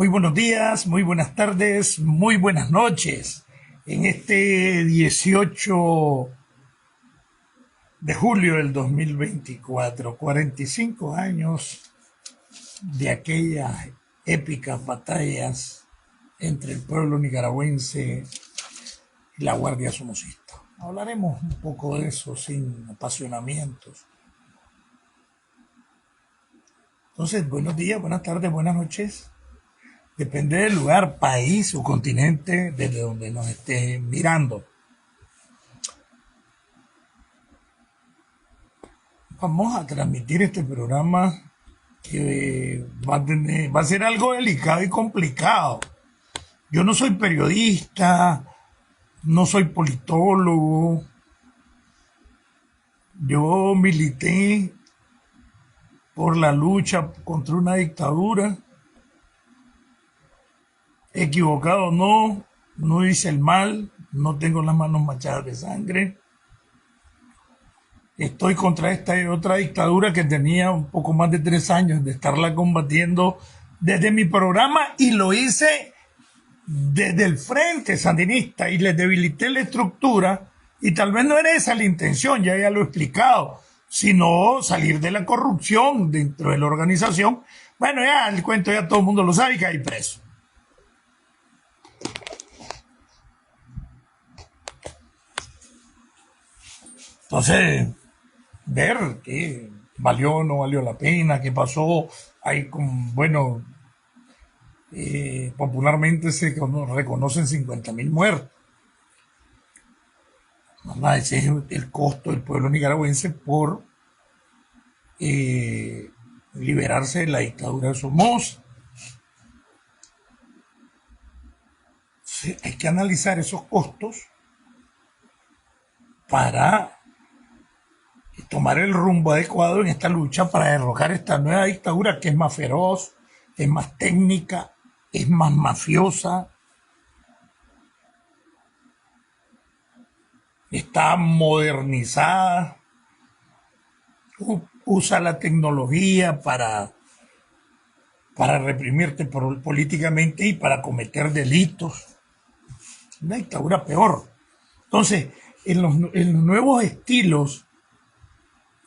Muy buenos días, muy buenas tardes, muy buenas noches. En este 18 de julio del 2024, 45 años de aquellas épicas batallas entre el pueblo nicaragüense y la Guardia Somocista. Hablaremos un poco de eso sin apasionamientos. Entonces, buenos días, buenas tardes, buenas noches. Depende del lugar, país o continente desde donde nos esté mirando. Vamos a transmitir este programa que va a ser algo delicado y complicado. Yo no soy periodista, no soy politólogo. Yo milité por la lucha contra una dictadura. Equivocado no, no hice el mal, no tengo las manos manchadas de sangre. Estoy contra esta y otra dictadura que tenía un poco más de 3 años de estarla combatiendo desde mi programa, y lo hice desde el Frente Sandinista y les debilité la estructura, y tal vez no era esa la intención, ya lo he explicado, sino salir de la corrupción dentro de la organización. Bueno, ya el cuento ya todo el mundo lo sabe, que hay preso. Entonces, ver qué valió o no valió la pena, qué pasó. Popularmente se reconocen 50.000 muertos. Ese es el costo del pueblo nicaragüense por liberarse de la dictadura de Somoza. Sí, hay que analizar esos costos para tomar el rumbo adecuado en esta lucha para derrocar esta nueva dictadura, que es más feroz, es más técnica, es más mafiosa, está modernizada, usa la tecnología para reprimirte políticamente y para cometer delitos. Una dictadura peor. Entonces, en los nuevos estilos,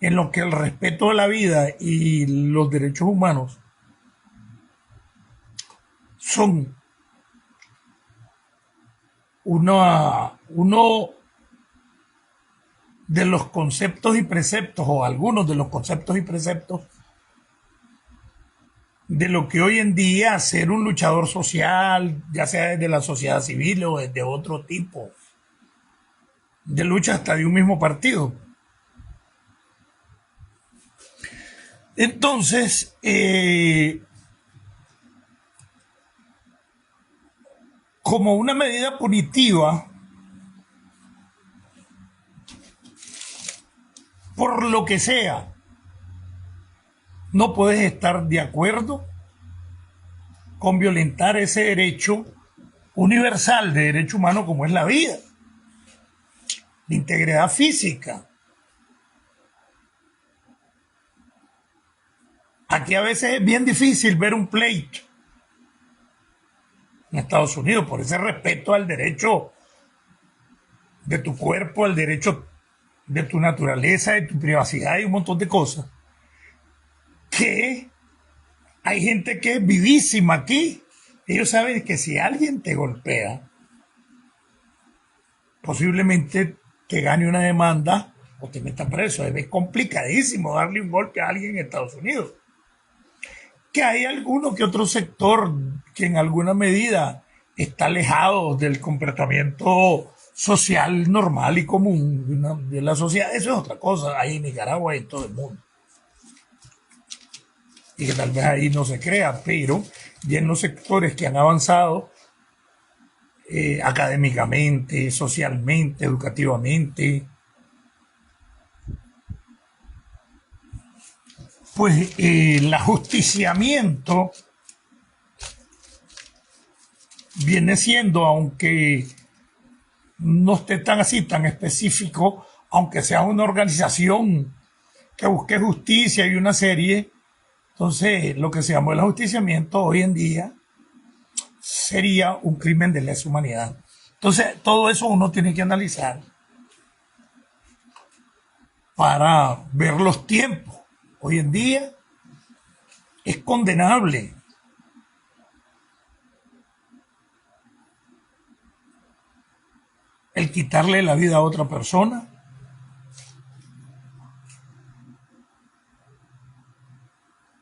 en lo que el respeto a la vida y los derechos humanos son uno de los conceptos y preceptos, o algunos de los conceptos y preceptos, de lo que hoy en día ser un luchador social, ya sea desde la sociedad civil o desde otro tipo de lucha, hasta de un mismo partido. Entonces, como una medida punitiva, por lo que sea, no puedes estar de acuerdo con violentar ese derecho universal de derecho humano como es la vida, la integridad física. Aquí a veces es bien difícil ver un pleito en Estados Unidos por ese respeto al derecho de tu cuerpo, al derecho de tu naturaleza, de tu privacidad y un montón de cosas. Que hay gente que es vivísima aquí. Ellos saben que si alguien te golpea, posiblemente te gane una demanda o te meta preso. Es complicadísimo darle un golpe a alguien en Estados Unidos. Que hay alguno que otro sector que en alguna medida está alejado del comportamiento social normal y común de la sociedad. Eso es otra cosa, ahí en Nicaragua y en todo el mundo. Y que tal vez ahí no se crea, pero ya en los sectores que han avanzado académicamente, socialmente, educativamente, pues el ajusticiamiento viene siendo, aunque no esté tan así, tan específico, aunque sea una organización que busque justicia y una serie, entonces lo que se llama el ajusticiamiento hoy en día sería un crimen de lesa humanidad. Entonces, todo eso uno tiene que analizar para ver los tiempos. Hoy en día es condenable el quitarle la vida a otra persona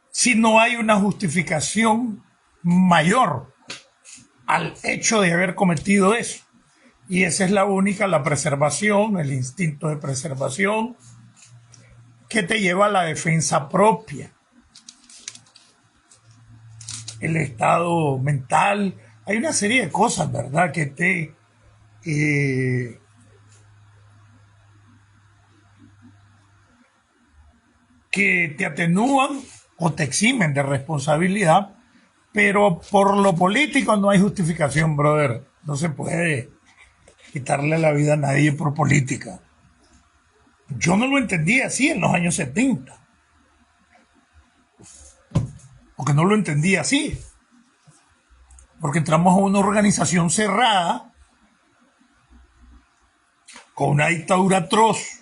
si no hay una justificación mayor al hecho de haber cometido eso. Y esa es la única, la preservación, el instinto de preservación que te lleva a la defensa propia. El estado mental, hay una serie de cosas, ¿verdad?, que te atenúan o te eximen de responsabilidad, pero por lo político no hay justificación, brother. No se puede quitarle la vida a nadie por política. Yo no lo entendía así en los años 70, porque no lo entendía así, porque entramos a una organización cerrada, con una dictadura atroz.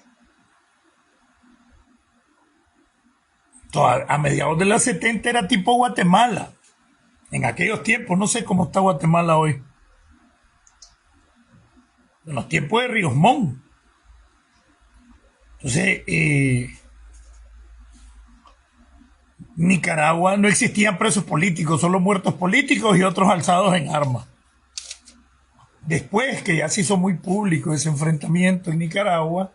A mediados de los 70 era tipo Guatemala. En aquellos tiempos, no sé cómo está Guatemala hoy. En los tiempos de Ríos Montt. Entonces, Nicaragua no existían presos políticos, solo muertos políticos y otros alzados en armas. Después que ya se hizo muy público ese enfrentamiento en Nicaragua,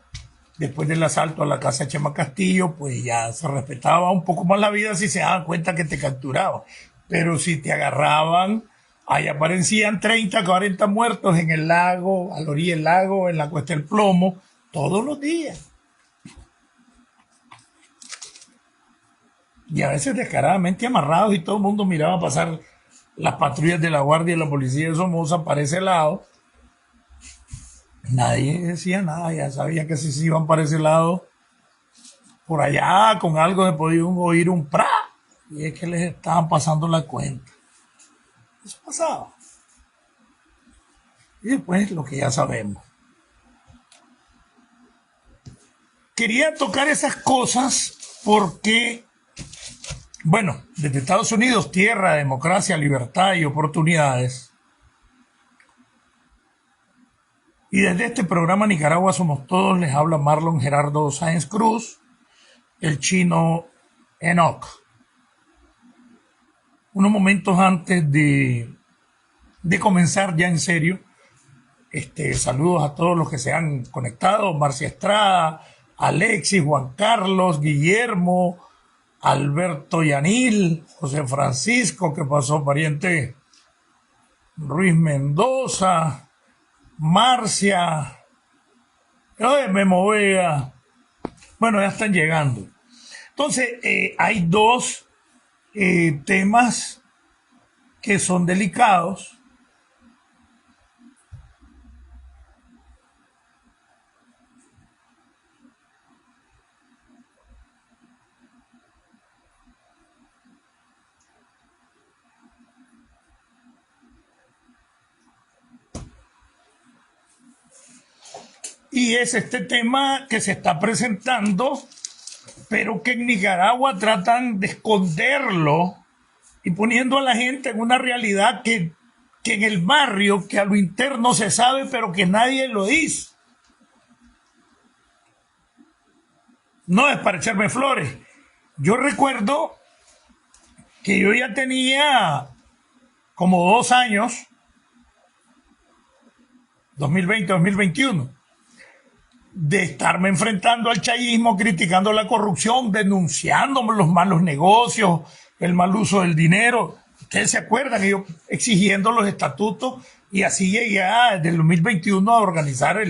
después del asalto a la casa de Chema Castillo, pues ya se respetaba un poco más la vida si se daban cuenta que te capturaban. Pero si te agarraban, ahí aparecían 30, 40 muertos en el lago, a la orilla del lago, en la Cuesta del Plomo, todos los días. Y a veces descaradamente amarrados y todo el mundo miraba pasar las patrullas de la Guardia y la Policía de Somoza para ese lado. Nadie decía nada, ya sabía que si se iban para ese lado, por allá con algo de podían oír un pra, y es que les estaban pasando la cuenta. Eso pasaba. Y después lo que ya sabemos. Quería tocar esas cosas porque, bueno, desde Estados Unidos, tierra, democracia, libertad y oportunidades. Y desde este programa Nicaragua Somos Todos les habla Marlon Gerardo Sáenz Cruz, el chino Enoch. Unos momentos antes de comenzar ya en serio, saludos a todos los que se han conectado, Marcia Estrada, Alexis, Juan Carlos, Guillermo, Alberto Yanil, José Francisco, que pasó pariente, Ruiz Mendoza, Marcia, Memo Vega. Bueno, ya están llegando. Entonces, hay dos temas que son delicados. Y es este tema que se está presentando, pero que en Nicaragua tratan de esconderlo y poniendo a la gente en una realidad que en el barrio, que a lo interno se sabe, pero que nadie lo dice. No es para echarme flores. Yo recuerdo que yo ya tenía como 2 años, 2020, 2021, de estarme enfrentando al chayismo, criticando la corrupción, denunciando los malos negocios, el mal uso del dinero. Ustedes se acuerdan, yo exigiendo los estatutos, y así llegué desde el 2021 a organizar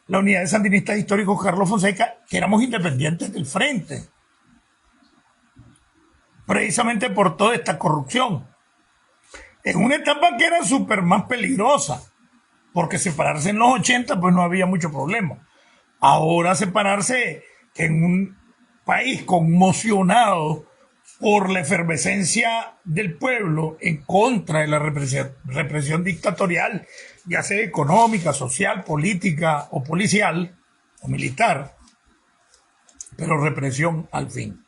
la Unidad de Sandinistas Históricos Carlos Fonseca, que éramos independientes del frente, precisamente por toda esta corrupción. En una etapa que era súper más peligrosa, porque separarse en los 80 pues no había mucho problema. Ahora separarse en un país conmocionado por la efervescencia del pueblo en contra de la represión dictatorial, ya sea económica, social, política o policial o militar, pero represión al fin.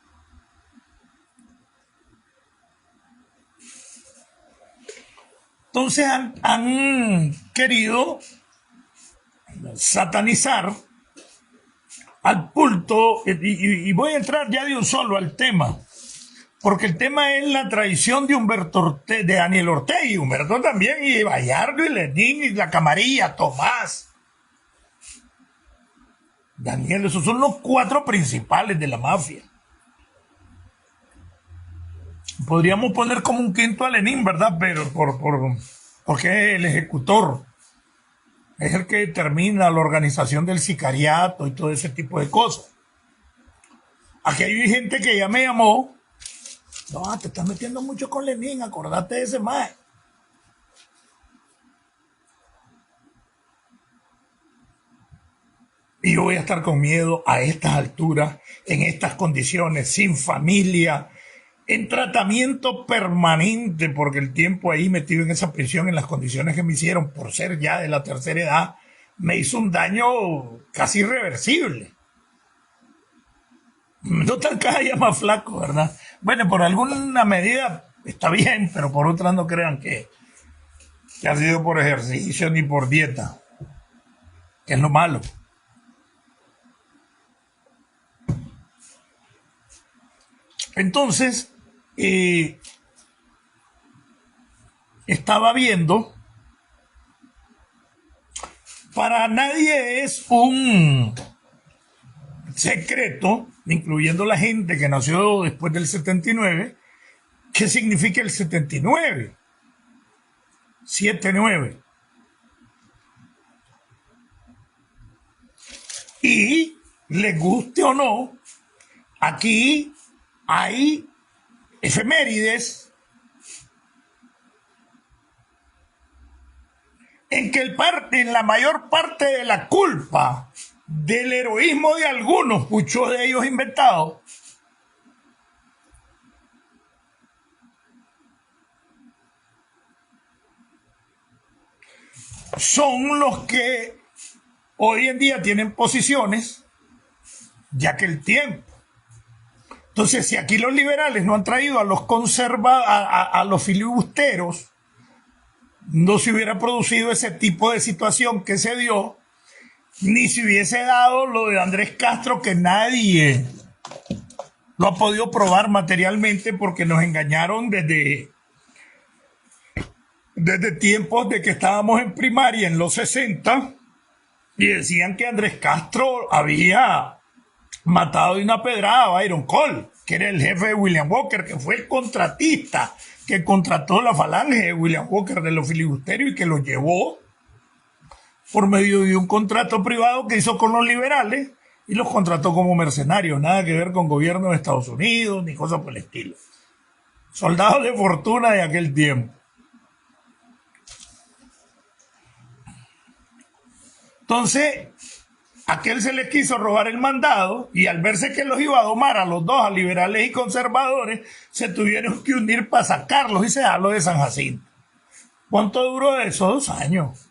Entonces han querido satanizar al culto, y voy a entrar ya de un solo al tema, porque el tema es la traición de de Daniel Ortega, y Humberto también, y Bayardo, y Lenín, y la Camarilla, Tomás. Daniel, esos son los cuatro principales de la mafia. Podríamos poner como un quinto a Lenín, ¿verdad? Pero porque es el ejecutor. Es el que determina la organización del sicariato y todo ese tipo de cosas. Aquí hay gente que ya me llamó. No, te estás metiendo mucho con Lenín, acordate de ese más. Y yo voy a estar con miedo a estas alturas, en estas condiciones, sin familia, en tratamiento permanente, porque el tiempo ahí metido en esa prisión, en las condiciones que me hicieron, por ser ya de la tercera edad, me hizo un daño casi irreversible. No tan cada día más flaco, ¿verdad? Bueno, por alguna medida está bien, pero por otras no crean que ha sido por ejercicio ni por dieta, que es lo malo. Entonces, estaba viendo, para nadie es un secreto, incluyendo la gente que nació después del 79, ¿qué significa el 79? 7-9. Y, les guste o no, aquí hay efemérides en que en la mayor parte de la culpa del heroísmo de algunos, muchos de ellos inventados, son los que hoy en día tienen posiciones, ya que el tiempo. Entonces, si aquí los liberales no han traído a los a los filibusteros, no se hubiera producido ese tipo de situación que se dio, ni se hubiese dado lo de Andrés Castro, que nadie lo ha podido probar materialmente, porque nos engañaron desde tiempos de que estábamos en primaria en los 60 y decían que Andrés Castro había matado de una pedrada a Byron Cole, que era el jefe de William Walker, que fue el contratista que contrató la falange de William Walker de los filibusterios y que lo llevó por medio de un contrato privado que hizo con los liberales y los contrató como mercenarios, nada que ver con gobierno de Estados Unidos ni cosas por el estilo. Soldados de fortuna de aquel tiempo. Entonces, aquel se les quiso robar el mandado y al verse que los iba a domar a los dos, a liberales y conservadores, se tuvieron que unir para sacarlos y cejarlos de San Jacinto. ¿Cuánto duró eso? 2 años.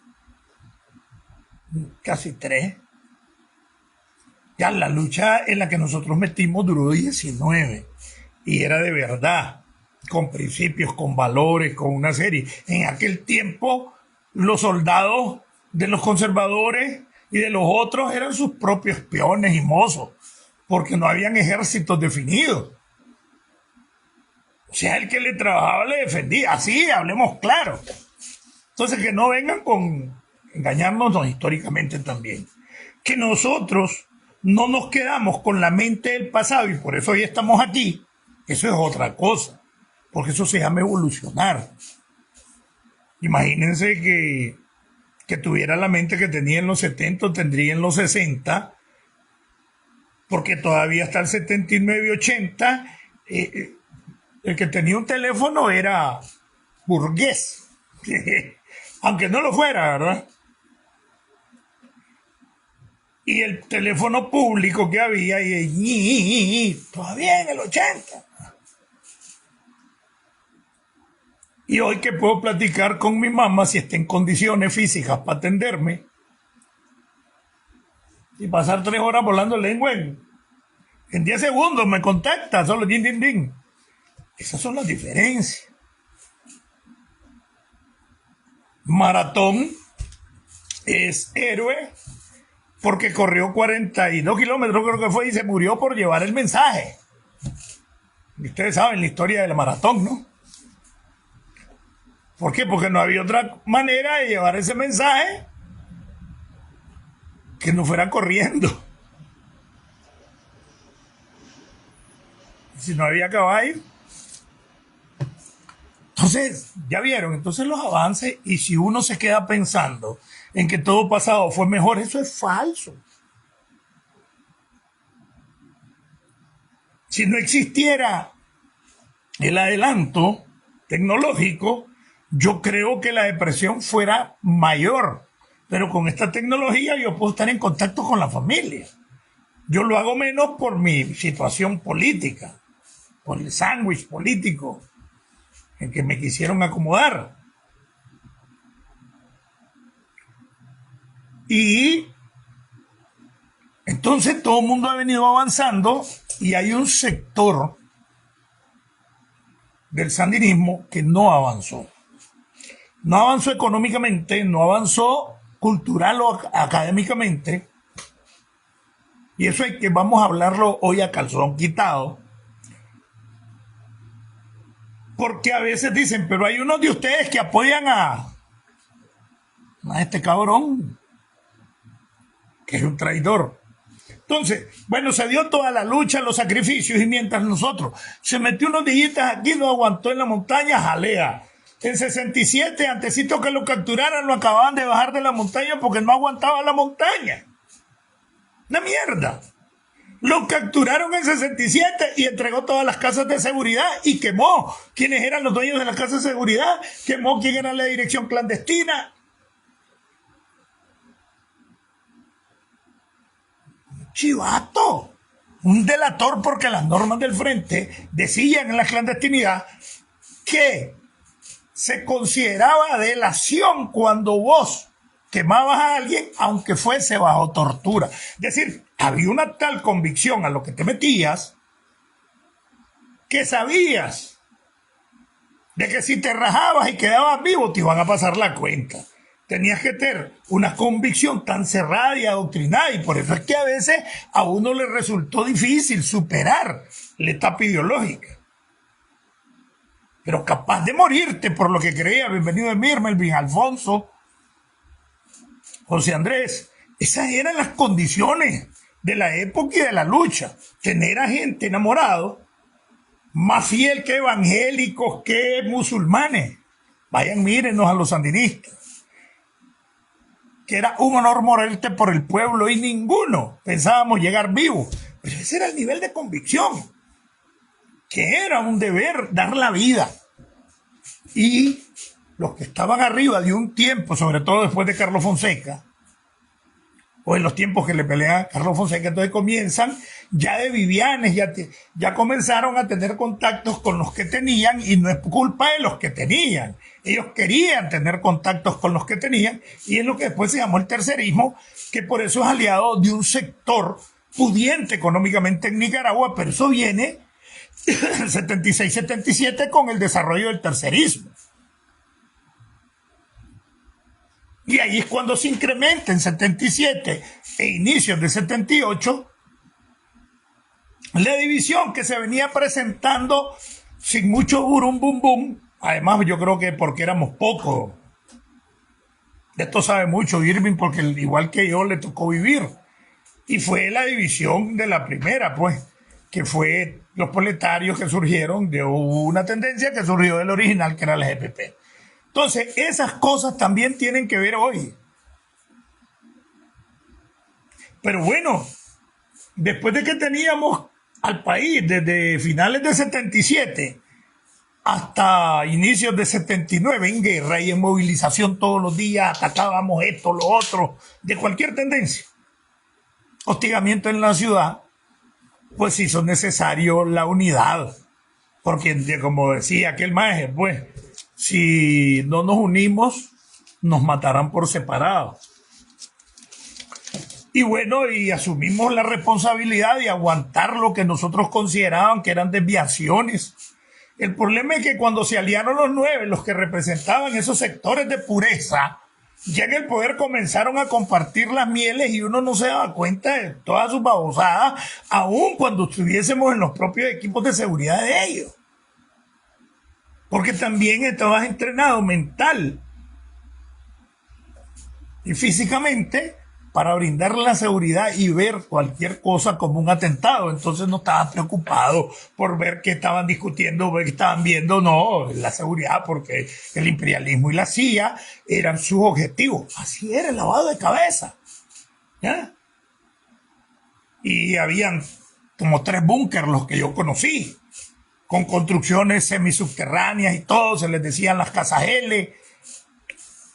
Casi 3. Ya la lucha en la que nosotros metimos duró 19. Y era de verdad, con principios, con valores, con una serie. En aquel tiempo, los soldados de los conservadores y de los otros eran sus propios peones y mozos, porque no habían ejércitos definidos. O sea, el que le trabajaba le defendía. Así, hablemos claro. Entonces, que no vengan con engañarnos históricamente también. Que nosotros no nos quedamos con la mente del pasado y por eso hoy estamos aquí. Eso es otra cosa, porque eso se llama evolucionar. Imagínense que tuviera la mente que tenía en los 70, tendría en los 60, porque todavía hasta el 79 y 80, el que tenía un teléfono era burgués, aunque no lo fuera, ¿verdad? Y el teléfono público que había, todavía en el 80. Y hoy que puedo platicar con mi mamá si está en condiciones físicas para atenderme y pasar 3 horas volando lengua en 10 segundos me contacta, solo din, din, din. Esas son las diferencias. Maratón es héroe porque corrió 42 kilómetros, creo que fue, y se murió por llevar el mensaje. Y ustedes saben la historia del maratón, ¿no? ¿Por qué? Porque no había otra manera de llevar ese mensaje que no fuera corriendo. Si no había caballo. Entonces, ya vieron, entonces los avances, y si uno se queda pensando en que todo pasado fue mejor, eso es falso. Si no existiera el adelanto tecnológico, yo creo que la depresión fuera mayor. Pero con esta tecnología yo puedo estar en contacto con la familia. Yo lo hago menos por mi situación política, por el sándwich político en que me quisieron acomodar. Y entonces todo el mundo ha venido avanzando y hay un sector del sandinismo que no avanzó. No avanzó económicamente, no avanzó cultural o académicamente. Y eso es que vamos a hablarlo hoy a calzón quitado. Porque a veces dicen, pero hay unos de ustedes que apoyan a este cabrón, que es un traidor. Entonces, bueno, se dio toda la lucha, los sacrificios, y mientras nosotros se metió unos días aquí, no aguantó en la montaña, jalea. En 67, antesito que lo capturaran, lo acababan de bajar de la montaña porque no aguantaba la montaña. Una mierda. Lo capturaron en 67 y entregó todas las casas de seguridad y quemó quiénes eran los dueños de las casas de seguridad, quemó quién era la dirección clandestina. Chivato, un delator, porque las normas del frente decían en la clandestinidad que se consideraba delación cuando vos quemabas a alguien aunque fuese bajo tortura. Es decir, había una tal convicción a lo que te metías que sabías de que si te rajabas y quedabas vivo te iban a pasar la cuenta. Tenías que tener una convicción tan cerrada y adoctrinada, y por eso es que a veces a uno le resultó difícil superar la etapa ideológica. Pero capaz de morirte por lo que creía. Bienvenido Emir, Melvin, Alfonso, José Andrés. Esas eran las condiciones de la época y de la lucha. Tener a gente enamorado, más fiel que evangélicos, que musulmanes. Vayan, mírenos a los sandinistas. Que era un honor morirte por el pueblo y ninguno pensábamos llegar vivos. Pero ese era el nivel de convicción. Que era un deber dar la vida. Y los que estaban arriba de un tiempo, sobre todo después de Carlos Fonseca, o en los tiempos que le pelean a Carlos Fonseca, entonces comienzan ya de Vivianes, ya comenzaron a tener contactos con los que tenían, y no es culpa de los que tenían. Ellos querían tener contactos con los que tenían, y es lo que después se llamó el tercerismo, que por eso es aliado de un sector pudiente económicamente en Nicaragua, pero eso viene 76-77 con el desarrollo del tercerismo. Y ahí es cuando se incrementa en 77 e inicios de 78 la división que se venía presentando sin mucho burum bum bum. Además, yo creo que porque éramos pocos. De esto sabe mucho Irving, porque igual que yo le tocó vivir. Y fue la división de la primera, pues, que fue los proletarios que surgieron de una tendencia que surgió del original, que era la GPP. Entonces, esas cosas también tienen que ver hoy. Pero bueno, después de que teníamos al país desde finales de 77 hasta inicios de 79 en guerra y en movilización todos los días, atacábamos esto, lo otro, de cualquier tendencia, hostigamiento en la ciudad, pues hizo necesario la unidad. Porque, como decía aquel maestro, pues, si no nos unimos, nos matarán por separado. Y bueno, y asumimos la responsabilidad de aguantar lo que nosotros consideraban que eran desviaciones. El problema es que cuando se aliaron los 9, los que representaban esos sectores de pureza, ya en el poder comenzaron a compartir las mieles y uno no se daba cuenta de todas sus babosadas, aun cuando estuviésemos en los propios equipos de seguridad de ellos. Porque también estabas entrenado mental y físicamente para brindar la seguridad y ver cualquier cosa como un atentado. Entonces no estaba preocupado por ver qué estaban discutiendo, ver qué estaban viendo, no, la seguridad, porque el imperialismo y la CIA eran sus objetivos. Así era el lavado de cabeza, ¿ya? Y habían como 3 búnkers los que yo conocí, con construcciones semisubterráneas y todo, se les decían las casas L.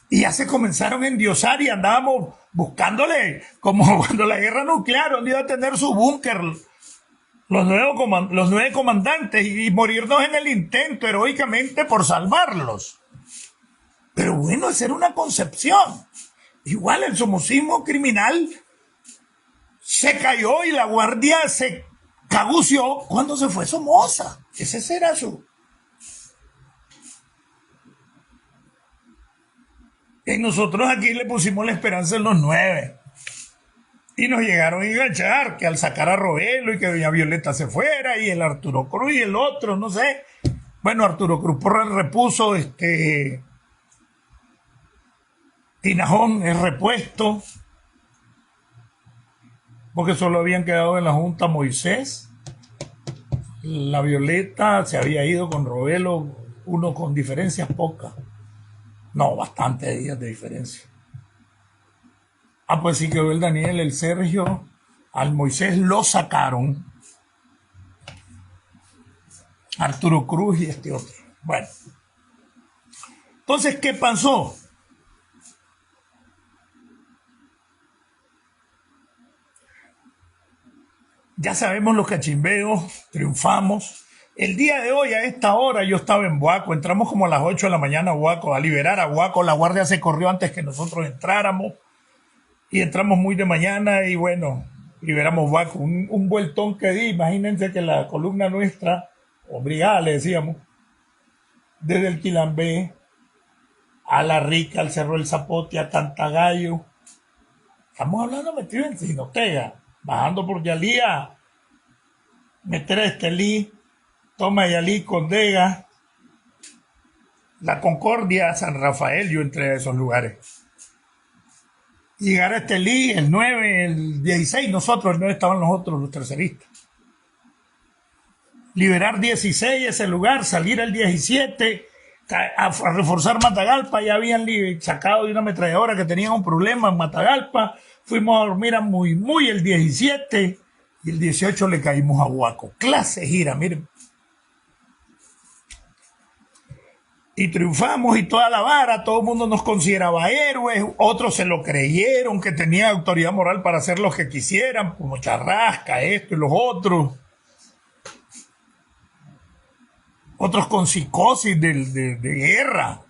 Y ya se comenzaron a endiosar y andábamos buscándole, como cuando la guerra nuclear, donde iba a tener su búnker los 9 comandantes y morirnos en el intento heroicamente por salvarlos. Pero bueno, esa era una concepción. Igual el somocismo criminal se cayó y la guardia se cagució cuando se fue Somoza. Ese era su... Y nosotros aquí le pusimos la esperanza en los 9. Y nos llegaron a enganchar, que al sacar a Robelo y que doña Violeta se fuera, y el Arturo Cruz y el otro, no sé. Bueno, Arturo Cruz por repuso, Tinajón es repuesto, porque solo habían quedado en la Junta Moisés. La Violeta se había ido con Robelo, uno con diferencias pocas. No, bastantes días de diferencia. Pues sí quedó el Daniel, el Sergio. Al Moisés lo sacaron. Arturo Cruz y este otro. Bueno. Entonces, ¿qué pasó? Ya sabemos los cachimbeos, triunfamos. El día de hoy, a esta hora, yo estaba en Buaco, entramos como a las 8 de la mañana a Buaco, a liberar a Buaco, la guardia se corrió antes que nosotros entráramos, y entramos muy de mañana, y bueno, liberamos Buaco. Un vueltón que di, imagínense que la columna nuestra, o brigada le decíamos, desde el Quilambé, a La Rica, al Cerro del Zapote, a Cantagallo, estamos hablando metido en Sinotega, bajando por Yalía, meter a Estelí, Toma Yalí, Condega, La Concordia, San Rafael, yo entré a esos lugares. Llegar a Estelí, el 9, el 16, nosotros, el 9 estaban los otros, los terceristas. Liberar 16 ese lugar, salir el 17, a reforzar Matagalpa, ya habían sacado de una ametralladora que tenían un problema en Matagalpa, fuimos a dormir a Muy el 17, y el 18 le caímos a Huaco. Clase gira, miren. Y triunfamos y toda la vara, todo el mundo nos consideraba héroes, otros se lo creyeron, que tenían autoridad moral para hacer lo que quisieran, como Charrasca, esto y los otros. Otros con psicosis de guerra,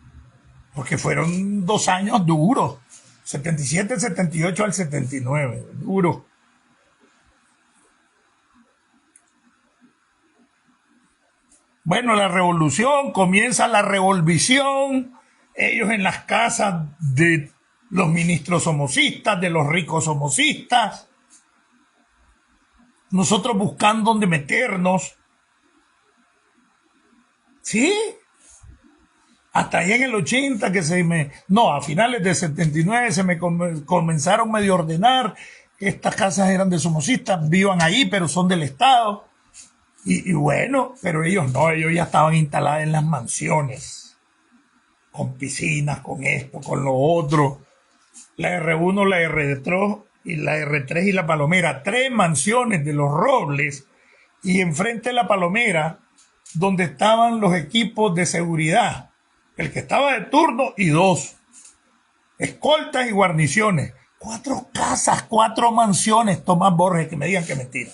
porque fueron 2 años duros, 77, 78 al 79, duros. Bueno, la revolución, comienza la revolvición, ellos en las casas de los ministros somocistas, de los ricos somocistas, nosotros buscando dónde meternos. Sí, hasta ahí en el 80 que a finales de 79 se me comenzaron medio a ordenar, estas casas eran de somocistas, vivan ahí, pero son del Estado. Y bueno, pero ellos no, ellos ya estaban instalados en las mansiones, con piscinas, con esto, con lo otro. La R1, la R2 y la R3 y la Palomera, 3 mansiones de los Robles, y enfrente de la Palomera, donde estaban los equipos de seguridad, el que estaba de turno y 2, escoltas y guarniciones. 4 casas, 4 mansiones, Tomás Borges, que me digan que mentira.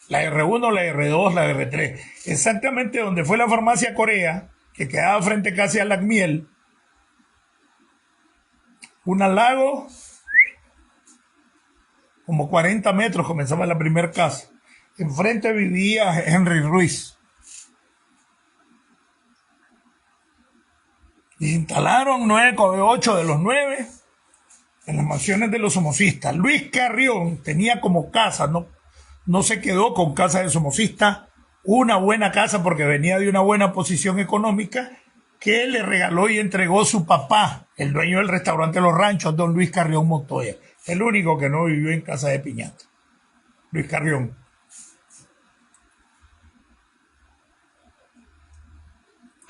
La R1, la R2, la R3. Exactamente donde fue la farmacia Corea, que quedaba frente casi a Lacmiel, un lago, como 40 metros comenzaba la primera casa. Enfrente vivía Henry Ruiz. Y instalaron 8 de los 9 en las mansiones de los somocistas. Luis Carrión tenía como casa, no se quedó con casa de somocista, una buena casa porque venía de una buena posición económica que le regaló y entregó su papá, el dueño del restaurante Los Ranchos, don Luis Carrión Montoya. El único que no vivió en casa de piñata. Luis Carrión.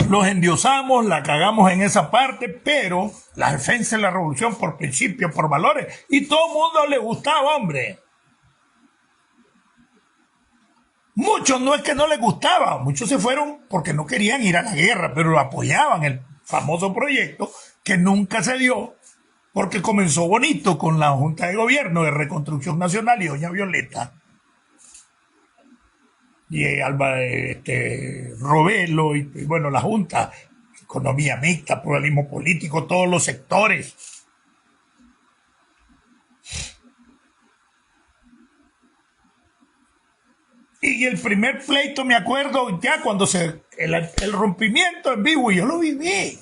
Los endiosamos, la cagamos en esa parte, pero la defensa de la revolución por principios, por valores, y todo el mundo le gustaba, hombre. Muchos no es que no les gustaba, muchos se fueron porque no querían ir a la guerra, pero apoyaban el famoso proyecto que nunca se dio, porque comenzó bonito con la Junta de Gobierno de Reconstrucción Nacional y doña Violeta y Alba Robelo y bueno, la Junta, economía mixta, pluralismo político, todos los sectores. Y el primer pleito, me acuerdo, ya cuando el rompimiento en vivo, yo lo viví.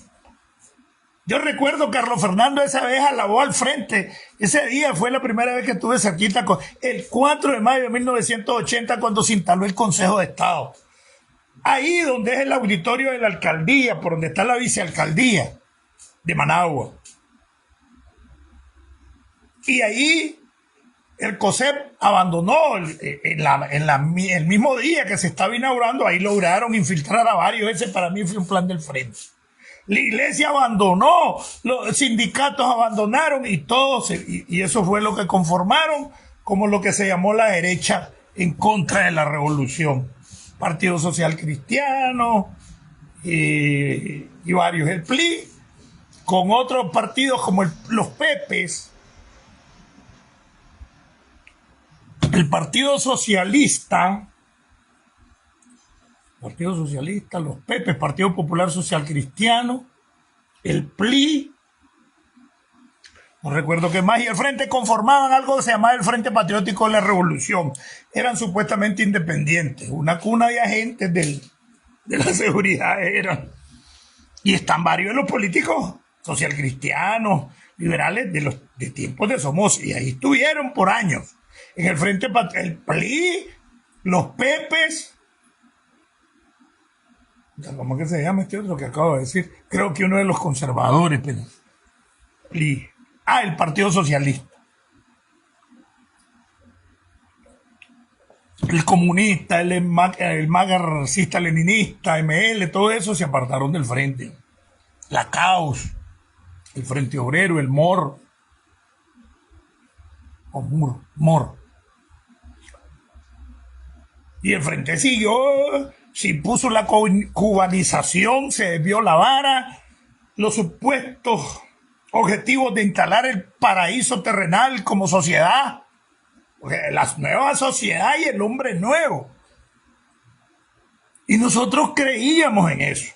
Yo recuerdo Carlos Fernando esa vez alabó al frente. Ese día fue la primera vez que estuve cerquita, el 4 de mayo de 1980, cuando se instaló el Consejo de Estado. Ahí donde es el auditorio de la alcaldía, por donde está la vicealcaldía de Managua. Y ahí el COSEP abandonó el mismo día que se estaba inaugurando. Ahí lograron infiltrar a varios. Ese para mí fue un plan del frente. La iglesia abandonó, los sindicatos abandonaron y todos, y eso fue lo que conformaron como lo que se llamó la derecha en contra de la revolución. Partido Social Cristiano y varios, el PLI, con otros partidos como los Pepes, el Partido Socialista, los Pepes, Partido Popular Social Cristiano, el PLI, no recuerdo qué más, y el Frente conformaban algo que se llamaba el Frente Patriótico de la Revolución. Eran supuestamente independientes, una cuna de agentes de la seguridad eran. Y están varios de los políticos social cristianos, liberales de tiempos de Somoza, y ahí estuvieron por años. En el Frente el PLI, los Pepes, ¿cómo que se llama este otro que acabo de decir? Creo que uno de los conservadores, pero PLI. El Partido Socialista. El comunista, el marxista leninista, ML, todo eso se apartaron del frente. La CAUS, el Frente Obrero, el MOR, o MOR. Y el frente siguió, se impuso la cubanización, se desvió la vara, los supuestos objetivos de instalar el paraíso terrenal como sociedad, la nueva sociedad y el hombre nuevo. Y nosotros creíamos en eso.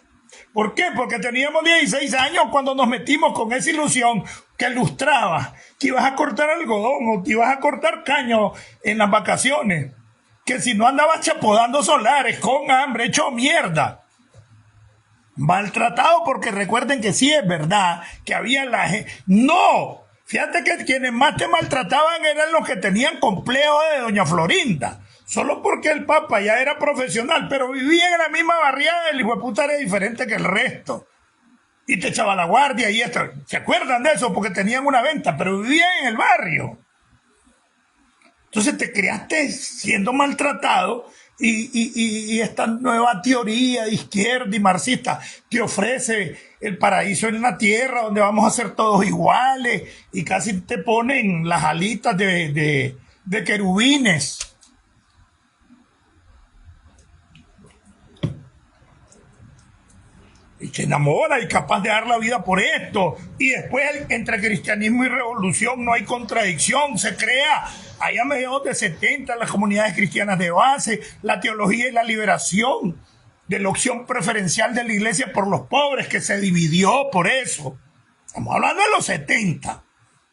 ¿Por qué? Porque teníamos 16 años cuando nos metimos con esa ilusión que ilustraba que ibas a cortar algodón o que ibas a cortar caño en las vacaciones, que si no andabas chapodando solares, con hambre, hecho mierda, maltratado, porque recuerden que sí es verdad que había la gente. No, fíjate que quienes más te maltrataban eran los que tenían complejo de doña Florinda, solo porque el Papa ya era profesional, pero vivía en la misma barriada, el hijo de puta era diferente que el resto. Y te echaba la guardia y esto. ¿Se acuerdan de eso? Porque tenían una venta, pero vivían en el barrio. Entonces te criaste siendo maltratado y esta nueva teoría de izquierda y marxista te ofrece el paraíso en la tierra donde vamos a ser todos iguales y casi te ponen las alitas de querubines. Y se enamora y capaz de dar la vida por esto. Y después entre cristianismo y revolución no hay contradicción, se crea allá a mediados de 70 las comunidades cristianas de base, la teología y la liberación. de la opción preferencial de la iglesia por los pobres, que se dividió por eso. Estamos hablando de los 70.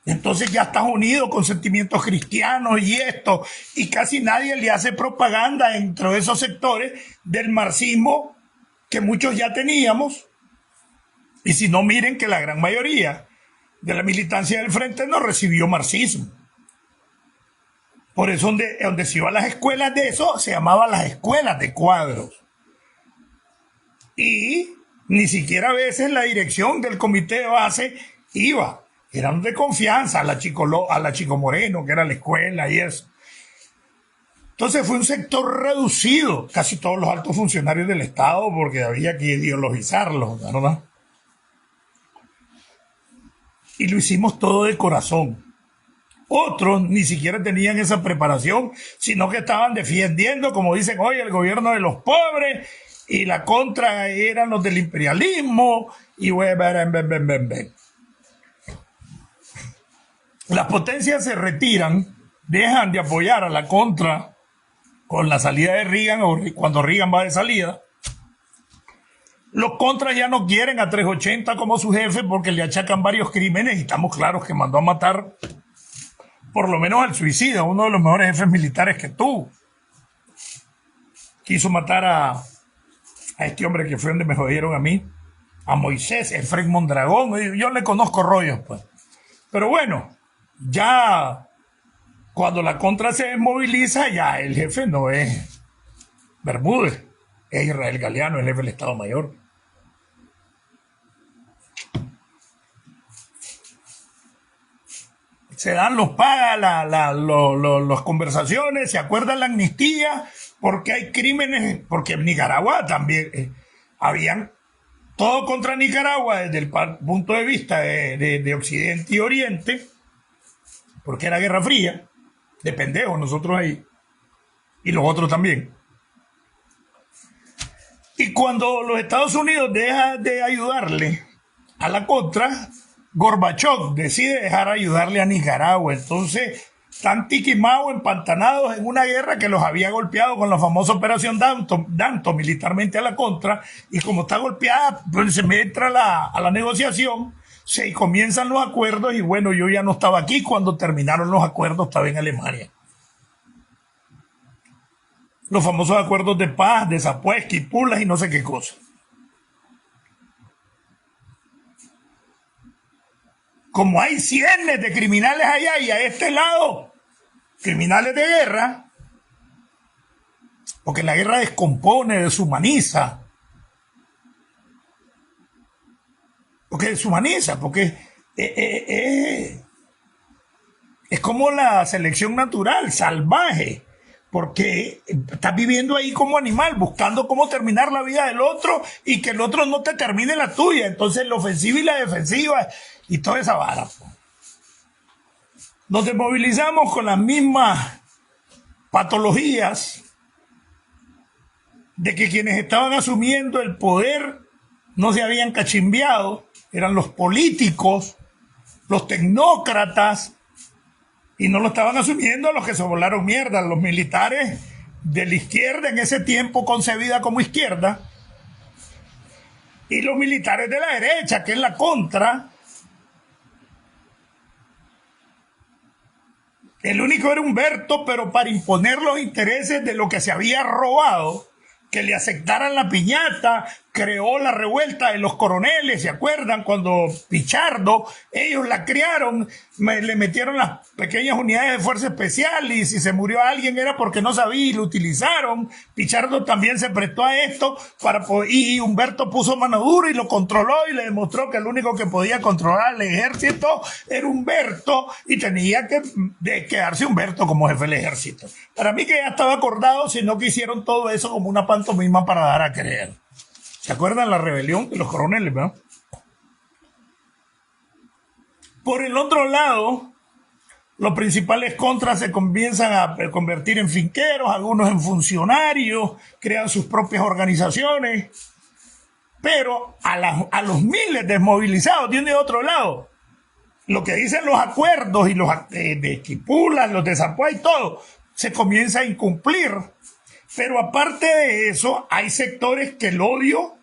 Entonces ya estás unido con sentimientos cristianos y esto, y casi nadie le hace propaganda dentro de esos sectores del marxismo que muchos ya teníamos. Y si no, miren que la gran mayoría de la militancia del Frente no recibió marxismo. Por eso donde se iba a las escuelas de eso, se llamaban las escuelas de cuadros. Y ni siquiera a veces la dirección del comité de base iba. Eran de confianza a la Chico Moreno, que era la escuela y eso. Entonces fue un sector reducido, casi todos los altos funcionarios del Estado, porque había que ideologizarlos, ¿verdad? Y lo hicimos todo de corazón. Otros ni siquiera tenían esa preparación, sino que estaban defendiendo, como dicen hoy, el gobierno de los pobres, y la contra eran los del imperialismo, y las potencias se retiran, dejan de apoyar a la contra con la salida de Reagan, o cuando Reagan va de salida. Los contras ya no quieren a 380 como su jefe porque le achacan varios crímenes, y estamos claros que mandó a matar por lo menos al suicida, uno de los mejores jefes militares que tuvo. Quiso matar a este hombre que fue donde me jodieron a mí, a Moisés, Efraín Mondragón. Yo le conozco rollos, pues. Pero bueno, ya cuando la contra se desmoviliza, ya el jefe no es Bermúdez, es Israel Galeano, el jefe del Estado Mayor. Se dan los pagas, las conversaciones, se acuerdan la amnistía, porque hay crímenes, porque en Nicaragua también habían todo contra Nicaragua desde el punto de vista de Occidente y Oriente, porque era Guerra Fría, de pendejos nosotros ahí, y los otros también. Y cuando los Estados Unidos deja de ayudarle a la contra, Gorbachov decide dejar ayudarle a Nicaragua. Entonces están tiquimados, empantanados en una guerra que los había golpeado con la famosa operación Danto militarmente a la contra, y como está golpeada, pues se entra a la negociación, se comienzan los acuerdos, y bueno, yo ya no estaba aquí cuando terminaron los acuerdos, estaba en Alemania. Los famosos acuerdos de paz, de Zapuesky, Pulas y no sé qué cosa. Como hay cientos de criminales allá y a este lado, criminales de guerra, porque la guerra descompone, deshumaniza. Porque es como la selección natural, salvaje, porque estás viviendo ahí como animal, buscando cómo terminar la vida del otro y que el otro no te termine la tuya. Entonces la ofensiva y la defensiva y toda esa vara. Nos desmovilizamos con las mismas patologías de que quienes estaban asumiendo el poder no se habían cachimbeado, eran los políticos, los tecnócratas, y no lo estaban asumiendo los que se volaron mierda, los militares de la izquierda, en ese tiempo concebida como izquierda, y los militares de la derecha, que es la contra. El único era Humberto, pero para imponer los intereses de lo que se había robado, que le aceptaran la piñata, creó la revuelta de los coroneles, ¿se acuerdan? Cuando Pichardo, ellos la crearon, le metieron las pequeñas unidades de fuerza especial, y si se murió alguien era porque no sabía y lo utilizaron. Pichardo también se prestó a esto, y Humberto puso mano dura y lo controló y le demostró que el único que podía controlar el ejército era Humberto, y tenía que quedarse Humberto como jefe del ejército. Para mí que ya estaba acordado, sino que hicieron todo eso como una pantomima para dar a creer. ¿Se acuerdan la rebelión de los coroneles, verdad? Por el otro lado, los principales contras se comienzan a convertir en finqueros, algunos en funcionarios, crean sus propias organizaciones, pero a los miles desmovilizados de otro lado, lo que dicen los acuerdos y los de Esquipulas, los de Zapuay, todo, se comienza a incumplir. Pero aparte de eso, hay sectores que el odio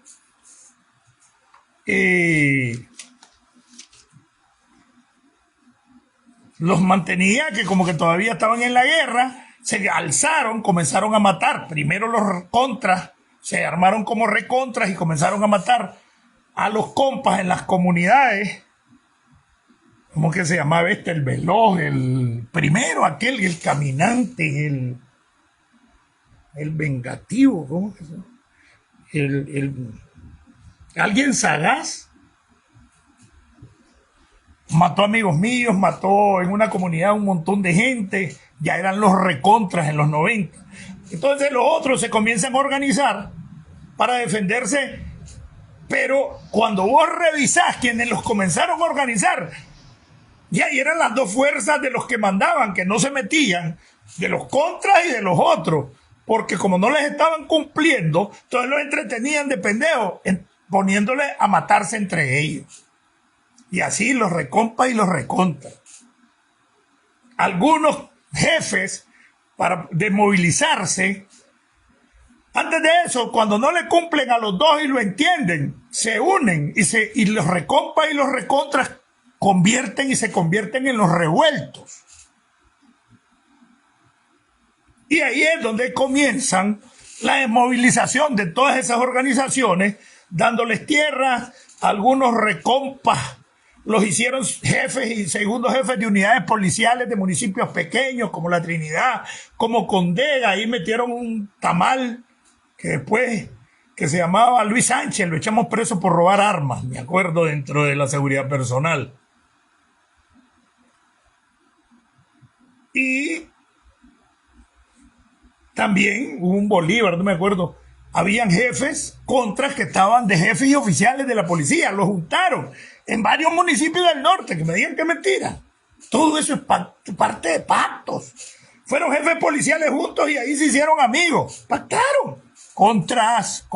los mantenía, que como que todavía estaban en la guerra, se alzaron, comenzaron a matar. Primero los contras, se armaron como recontras y comenzaron a matar a los compas en las comunidades. ¿Cómo que se llamaba este? El veloz, el primero, aquel, el caminante, el vengativo, ¿cómo que se llama? Alguien sagaz. Mató amigos míos, mató en una comunidad un montón de gente, ya eran los recontras en los 90. Entonces los otros se comienzan a organizar para defenderse, pero cuando vos revisás quienes los comenzaron a organizar, ya ahí eran las dos fuerzas de los que mandaban, que no se metían, de los contras y de los otros, porque como no les estaban cumpliendo, entonces los entretenían de pendejos, poniéndole a matarse entre ellos. Y así los recompas y los recontra. Algunos jefes, para desmovilizarse, antes de eso, cuando no le cumplen a los dos y lo entienden, se unen y los recompas y los recontras se convierten en los revueltos. Y ahí es donde comienzan la desmovilización de todas esas organizaciones, dándoles tierras. Algunos recompas los hicieron jefes y segundos jefes de unidades policiales de municipios pequeños como La Trinidad, como Condega. Ahí metieron un tamal que después, que se llamaba Luis Sánchez, lo echamos preso por robar armas, me acuerdo, dentro de la seguridad personal. Y también hubo un Bolívar, no me acuerdo, habían jefes contras que estaban de jefes y oficiales de la policía, los juntaron en varios municipios del norte, que me digan que es mentira. Todo eso es parte de pactos. Fueron jefes policiales juntos y ahí se hicieron amigos. Pactaron. Contras.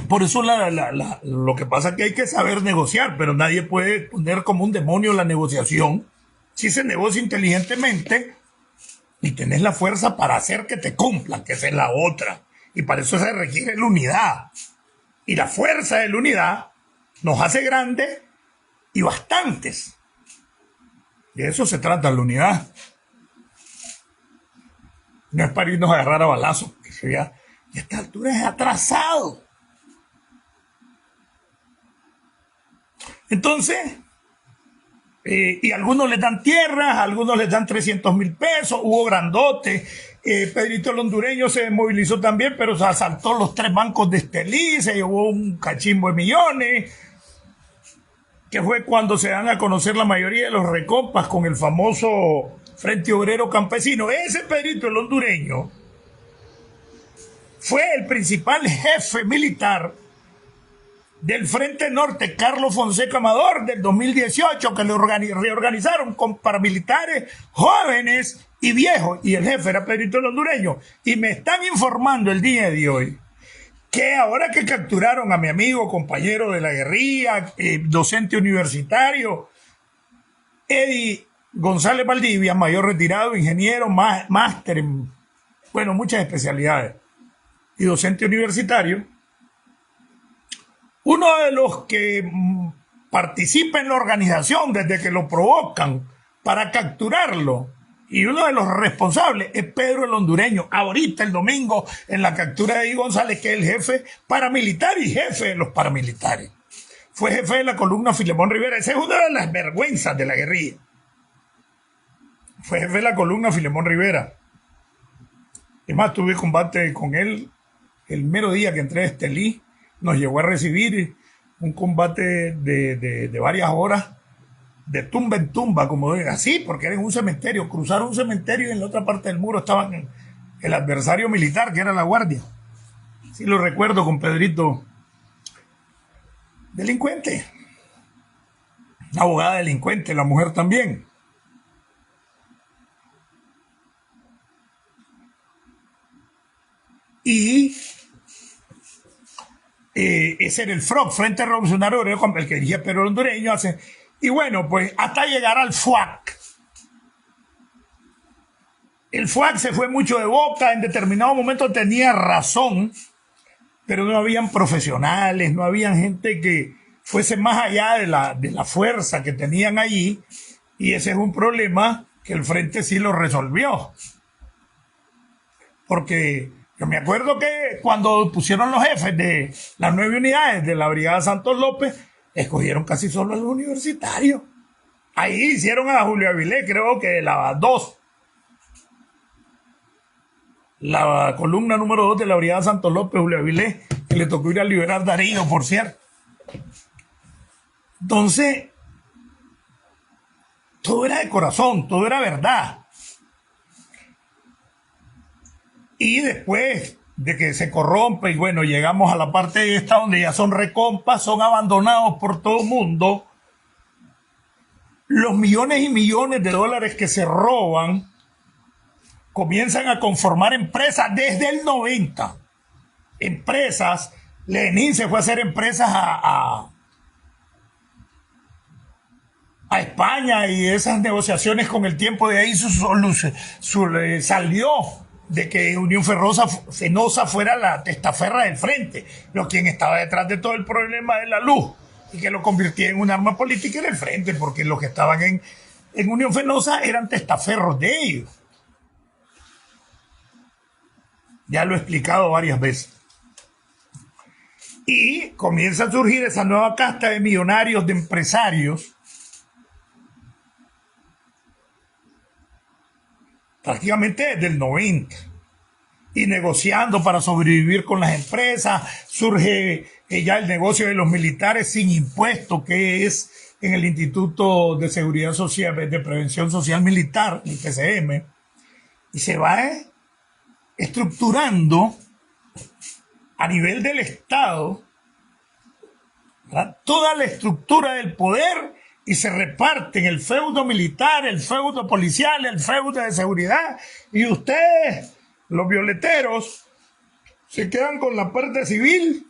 Por eso lo que pasa es que hay que saber negociar, pero nadie puede poner como un demonio la negociación. Si se negocia inteligentemente y tenés la fuerza para hacer que te cumplan, que esa es la otra. Y para eso se requiere la unidad. Y la fuerza de la unidad nos hace grandes y bastantes. De eso se trata la unidad. No es para irnos a agarrar a balazos, que eso ya a esta altura es atrasado. Entonces, y algunos les dan tierras, algunos les dan 300,000 pesos, hubo grandotes. Pedrito el hondureño se movilizó también, pero se asaltó los 3 bancos de Estelí, se llevó un cachimbo de millones, que fue cuando se dan a conocer la mayoría de los recompas con el famoso Frente Obrero Campesino. Ese Pedrito el hondureño fue el principal jefe militar del Frente Norte, Carlos Fonseca Amador, del 2018, que lo reorganizaron con paramilitares jóvenes y viejos, y el jefe era Pedrito el hondureño. Y me están informando el día de hoy que ahora que capturaron a mi amigo, compañero de la guerrilla, docente universitario, Eddie González Valdivia, mayor retirado, ingeniero, máster en, bueno, muchas especialidades, y docente universitario, uno de los que participa en la organización desde que lo provocan para capturarlo, y uno de los responsables es Pedro el hondureño. Ahorita el domingo en la captura de Eddie González, que es el jefe paramilitar y jefe de los paramilitares. Fue jefe de la columna Filemón Rivera. Esa es una de las vergüenzas de la guerrilla. Fue jefe de la columna Filemón Rivera. Es más, tuve combate con él el mero día que entré a Estelí. Nos llegó a recibir un combate de varias horas, de tumba en tumba, como así, porque era en un cementerio. Cruzaron un cementerio y en la otra parte del muro estaban el adversario militar, que era la guardia. Sí lo recuerdo con Pedrito. Delincuente. Abogada delincuente, la mujer también. Y ese era el FROC, Frente Revolucionario Obrero, el que dirigía Pedro hondureño. Y bueno, pues hasta llegar al FUAC. El FUAC se fue mucho de boca, en determinado momento tenía razón, pero no habían profesionales, no habían gente que fuese más allá de la fuerza que tenían allí, y ese es un problema que el Frente sí lo resolvió. Porque yo me acuerdo que cuando pusieron los jefes de las 9 unidades de la Brigada Santos López, escogieron casi solo a los universitarios. Ahí hicieron a Julio Avilés, creo que la 2. La columna número 2 de la Brigada Santos López, Julio Avilés, que le tocó ir a liberar Darío, por cierto. Entonces, todo era de corazón, todo era verdad. Y después de que se corrompe, y bueno, llegamos a la parte esta donde ya son recompas, son abandonados por todo el mundo, los millones y millones de dólares que se roban comienzan a conformar empresas desde el 90. Empresas, Lenin se fue a hacer empresas a España, y esas negociaciones con el tiempo de ahí salió de que Unión Fenosa fuera la testaferra del frente, lo quien estaba detrás de todo el problema de la luz, y que lo convirtió en un arma política en el frente, porque los que estaban en Unión Fenosa eran testaferros de ellos. Ya lo he explicado varias veces. Y comienza a surgir esa nueva casta de millonarios, de empresarios, prácticamente desde el 90, y negociando para sobrevivir con las empresas. Surge ya el negocio de los militares sin impuesto, que es en el Instituto de Seguridad Social, de Prevención Social Militar, el IPCM, y se va estructurando a nivel del Estado, ¿verdad?, toda la estructura del poder, y se reparten el feudo militar, el feudo policial, el feudo de seguridad, y ustedes, los violeteros, se quedan con la parte civil.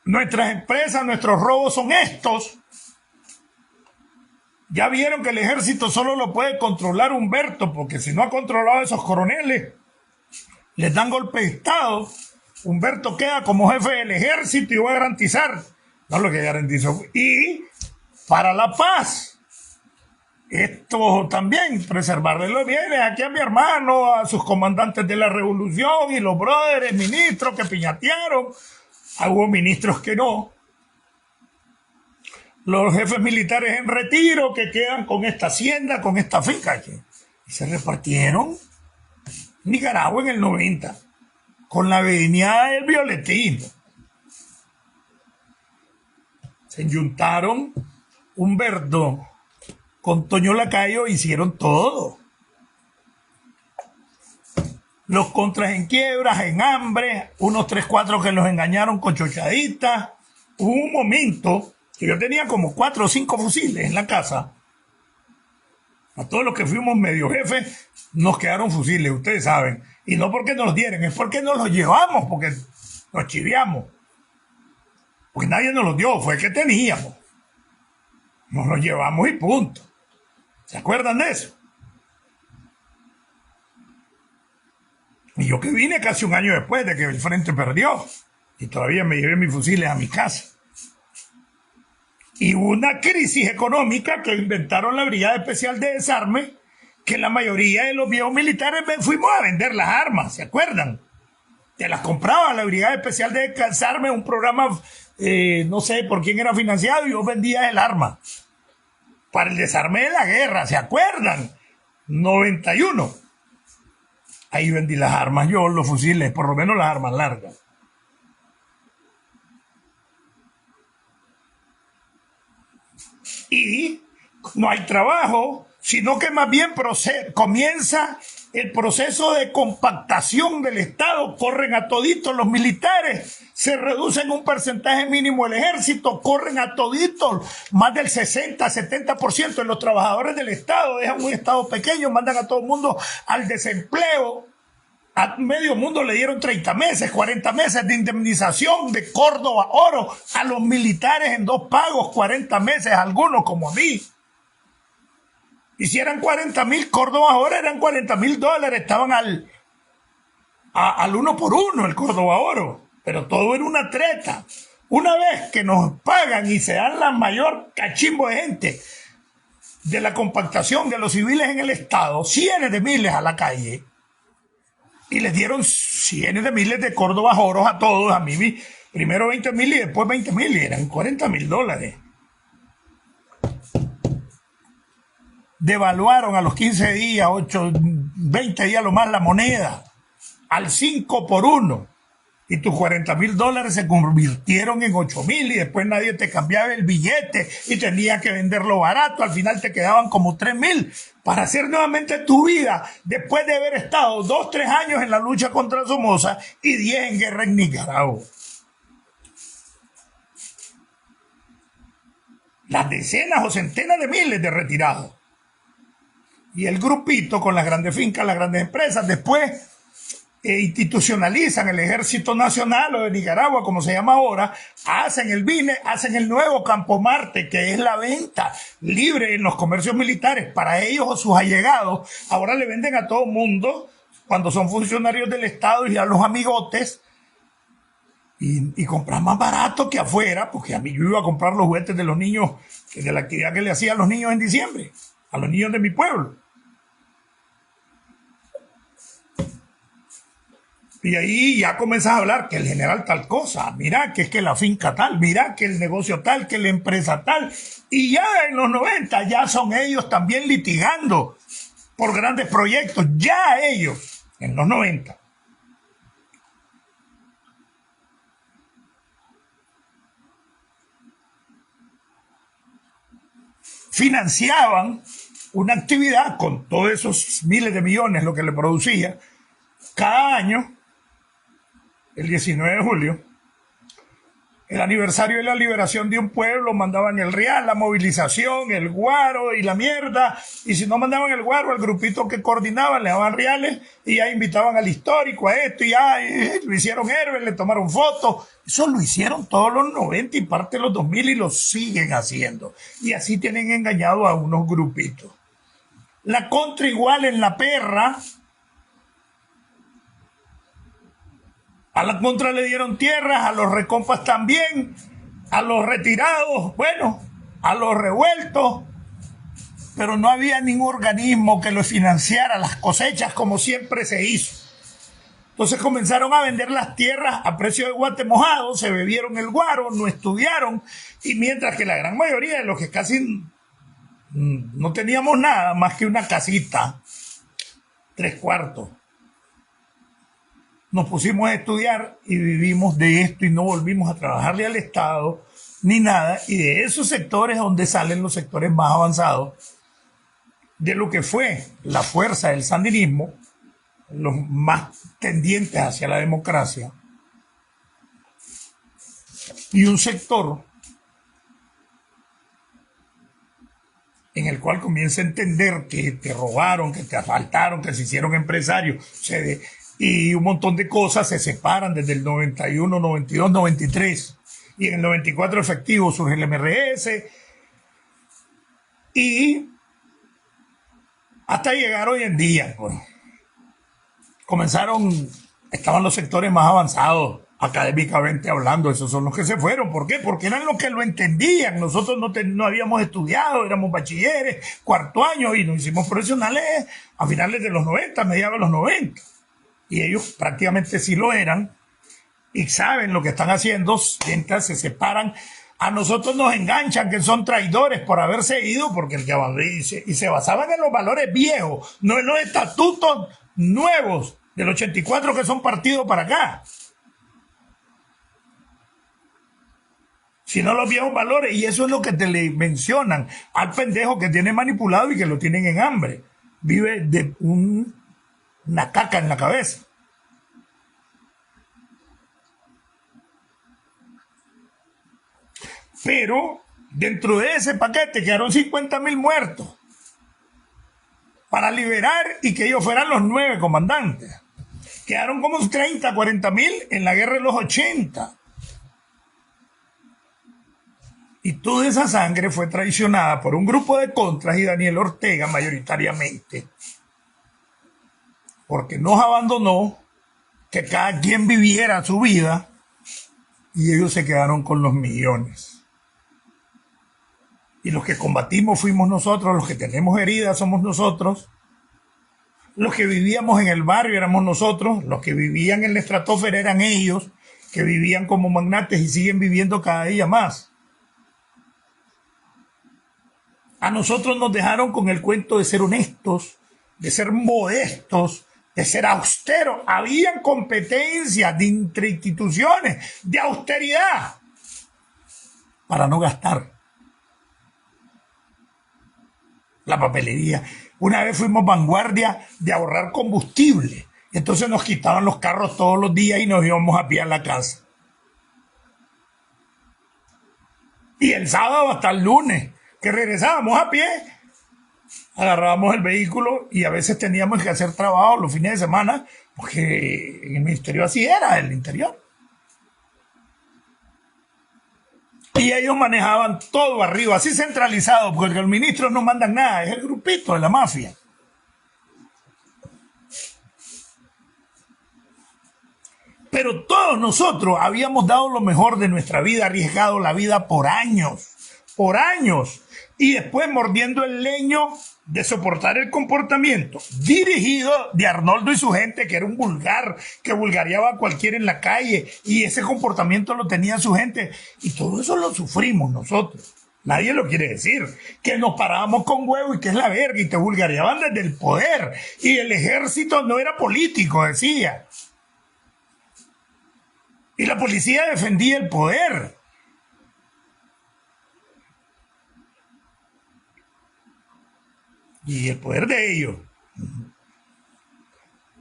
Nuestras empresas, nuestros robos son estos. Ya vieron que el ejército solo lo puede controlar Humberto, porque si no ha controlado a esos coroneles, les dan golpe de Estado. Humberto queda como jefe del ejército y va a garantizar, no lo que garantizó. Y para la paz, esto también, preservarle los bienes aquí a mi hermano, a sus comandantes de la revolución y los brothers, ministros que piñatearon. Hubo ministros que no. Los jefes militares en retiro que quedan con esta hacienda, con esta finca. Y se repartieron Nicaragua en el 90, con la veniada del violetismo. Se enyuntaron Humberto con Toño Lacayo, hicieron todo. Los contras en quiebras, en hambre, unos 3, 4 que los engañaron con chochaditas. Hubo un momento que yo tenía como 4 o 5 fusiles en la casa. A todos los que fuimos medio jefes nos quedaron fusiles, ustedes saben. Y no porque nos dieran, es porque nos los llevamos, porque nos chiviamos. Porque nadie nos los dio, fue que teníamos. Nos los llevamos y punto. ¿Se acuerdan de eso? Y yo que vine casi un año después de que el frente perdió, y todavía me llevé mis fusiles a mi casa. Y hubo una crisis económica que inventaron la Brigada Especial de Desarme, que la mayoría de los viejos militares fuimos a vender las armas, ¿se acuerdan? Te las compraba la Brigada Especial de Desarme, un programa, no sé por quién era financiado, y yo vendía el arma para el desarme de la guerra, ¿se acuerdan? 91. Ahí vendí las armas yo, los fusiles, por lo menos las armas largas. Y no hay trabajo, sino que más bien comienza el proceso de compactación del Estado. Corren a toditos los militares, se reduce en un porcentaje mínimo el ejército, corren a toditos, más del 60-70% de los trabajadores del Estado, dejan un Estado pequeño, mandan a todo el mundo al desempleo. A medio mundo le dieron 30 meses, 40 meses de indemnización de Córdoba Oro a los militares en 2 pagos, 40 meses, algunos como a mí. Y si eran 40.000 Córdoba ahora, eran $40.000, estaban al 1 por 1 el Córdoba Oro, pero todo era una treta. Una vez que nos pagan y se dan la mayor cachimbo de gente de la compactación de los civiles en el Estado, cientos de miles a la calle, y les dieron cientos de miles de Córdoba Oros a todos, a mí primero 20.000 y después 20.000, y eran $40.000. Devaluaron a los 15 días, 20 días lo más la moneda, al 5 por 1. Y tus $40.000 se convirtieron en 8.000 y después nadie te cambiaba el billete y tenía que venderlo barato. Al final te quedaban como 3.000 para hacer nuevamente tu vida después de haber estado 2, 3 años en la lucha contra Somoza y 10 en guerra en Nicaragua. Las decenas o centenas de miles de retirados. Y el grupito con las grandes fincas, las grandes empresas, después institucionalizan el Ejército Nacional o de Nicaragua, como se llama ahora, hacen el BINE, hacen el nuevo Campo Marte, que es la venta libre en los comercios militares para ellos o sus allegados. Ahora le venden a todo mundo cuando son funcionarios del Estado y a los amigotes, y comprar más barato que afuera, porque a mí yo iba a comprar los juguetes de los niños, de la actividad que le hacía a los niños en diciembre, a los niños de mi pueblo. Y ahí ya comenzás a hablar que el general tal cosa, mira que es que la finca tal, mira que el negocio tal, que la empresa tal. Y ya en los 90 ya son ellos también litigando por grandes proyectos, ya ellos en los 90. Financiaban una actividad con todos esos miles de millones, lo que le producía, cada año. El 19 de julio, el aniversario de la liberación de un pueblo, mandaban el real, la movilización, el guaro y la mierda. Y si no mandaban el guaro, al grupito que coordinaban le daban reales y ya invitaban al histórico, a esto, y ya lo hicieron héroes, le tomaron fotos. Eso lo hicieron todos los 90 y parte de los 2000 y lo siguen haciendo. Y así tienen engañado a unos grupitos. La contra igual en la perra. A la contra le dieron tierras, a los recompas también, a los retirados, bueno, a los revueltos, pero no había ningún organismo que los financiara las cosechas como siempre se hizo. Entonces comenzaron a vender las tierras a precio de guate mojado, se bebieron el guaro, no estudiaron, y mientras que la gran mayoría de los que casi no teníamos nada más que una casita, 3/4, nos pusimos a estudiar y vivimos de esto y no volvimos a trabajarle al Estado ni nada. Y de esos sectores donde salen los sectores más avanzados de lo que fue la fuerza del sandinismo, los más tendientes hacia la democracia, y un sector en el cual comienza a entender que te robaron, que te asaltaron, que se hicieron empresarios, y un montón de cosas se separan desde el 91, 92, 93. Y en el 94 efectivo surge el MRS. Y hasta llegar hoy en día, pues, estaban los sectores más avanzados, académicamente hablando, esos son los que se fueron. ¿Por qué? Porque eran los que lo entendían. Nosotros no habíamos estudiado, éramos bachilleres, cuarto año, y nos hicimos profesionales a finales de los 90, mediados de los 90. Y ellos prácticamente sí lo eran y saben lo que están haciendo, mientras se separan. A nosotros nos enganchan que son traidores por haberse ido, porque el que dice, y se basaban en los valores viejos, no en los estatutos nuevos del 84 que son partidos para acá, sino los viejos valores. Y eso es lo que te le mencionan al pendejo que tiene manipulado y que lo tienen en hambre. Vive de una caca en la cabeza. Pero dentro de ese paquete quedaron 50.000 muertos para liberar y que ellos fueran los 9 comandantes. Quedaron como 30, 40.000 en la guerra de los 80. Y toda esa sangre fue traicionada por un grupo de contras y Daniel Ortega mayoritariamente, porque nos abandonó, que cada quien viviera su vida y ellos se quedaron con los millones. Y los que combatimos fuimos nosotros, los que tenemos heridas somos nosotros, los que vivíamos en el barrio éramos nosotros, los que vivían en la estratosfera eran ellos, que vivían como magnates y siguen viviendo cada día más. A nosotros nos dejaron con el cuento de ser honestos, de ser modestos, de ser austeros. Habían competencias de entre instituciones, de austeridad, para no gastar. La papelería. Una vez fuimos vanguardia de ahorrar combustible. Entonces nos quitaban los carros todos los días y nos íbamos a pie a la casa. Y el sábado hasta el lunes, que regresábamos a pie, agarrábamos el vehículo y a veces teníamos que hacer trabajo los fines de semana, porque en el ministerio así era, el interior. Y ellos manejaban todo arriba, así centralizado, porque los ministros no mandan nada, es el grupito de la mafia. Pero todos nosotros habíamos dado lo mejor de nuestra vida, arriesgado la vida por años, y después mordiendo el leño de soportar el comportamiento dirigido de Arnoldo y su gente, que era un vulgar, que vulgareaba a cualquiera en la calle, y ese comportamiento lo tenía su gente, y todo eso lo sufrimos nosotros. Nadie lo quiere decir, que nos parábamos con huevo y que es la verga, y te vulgareaban desde el poder, y el ejército no era político, decía. Y la policía defendía el poder. Y el poder de ellos.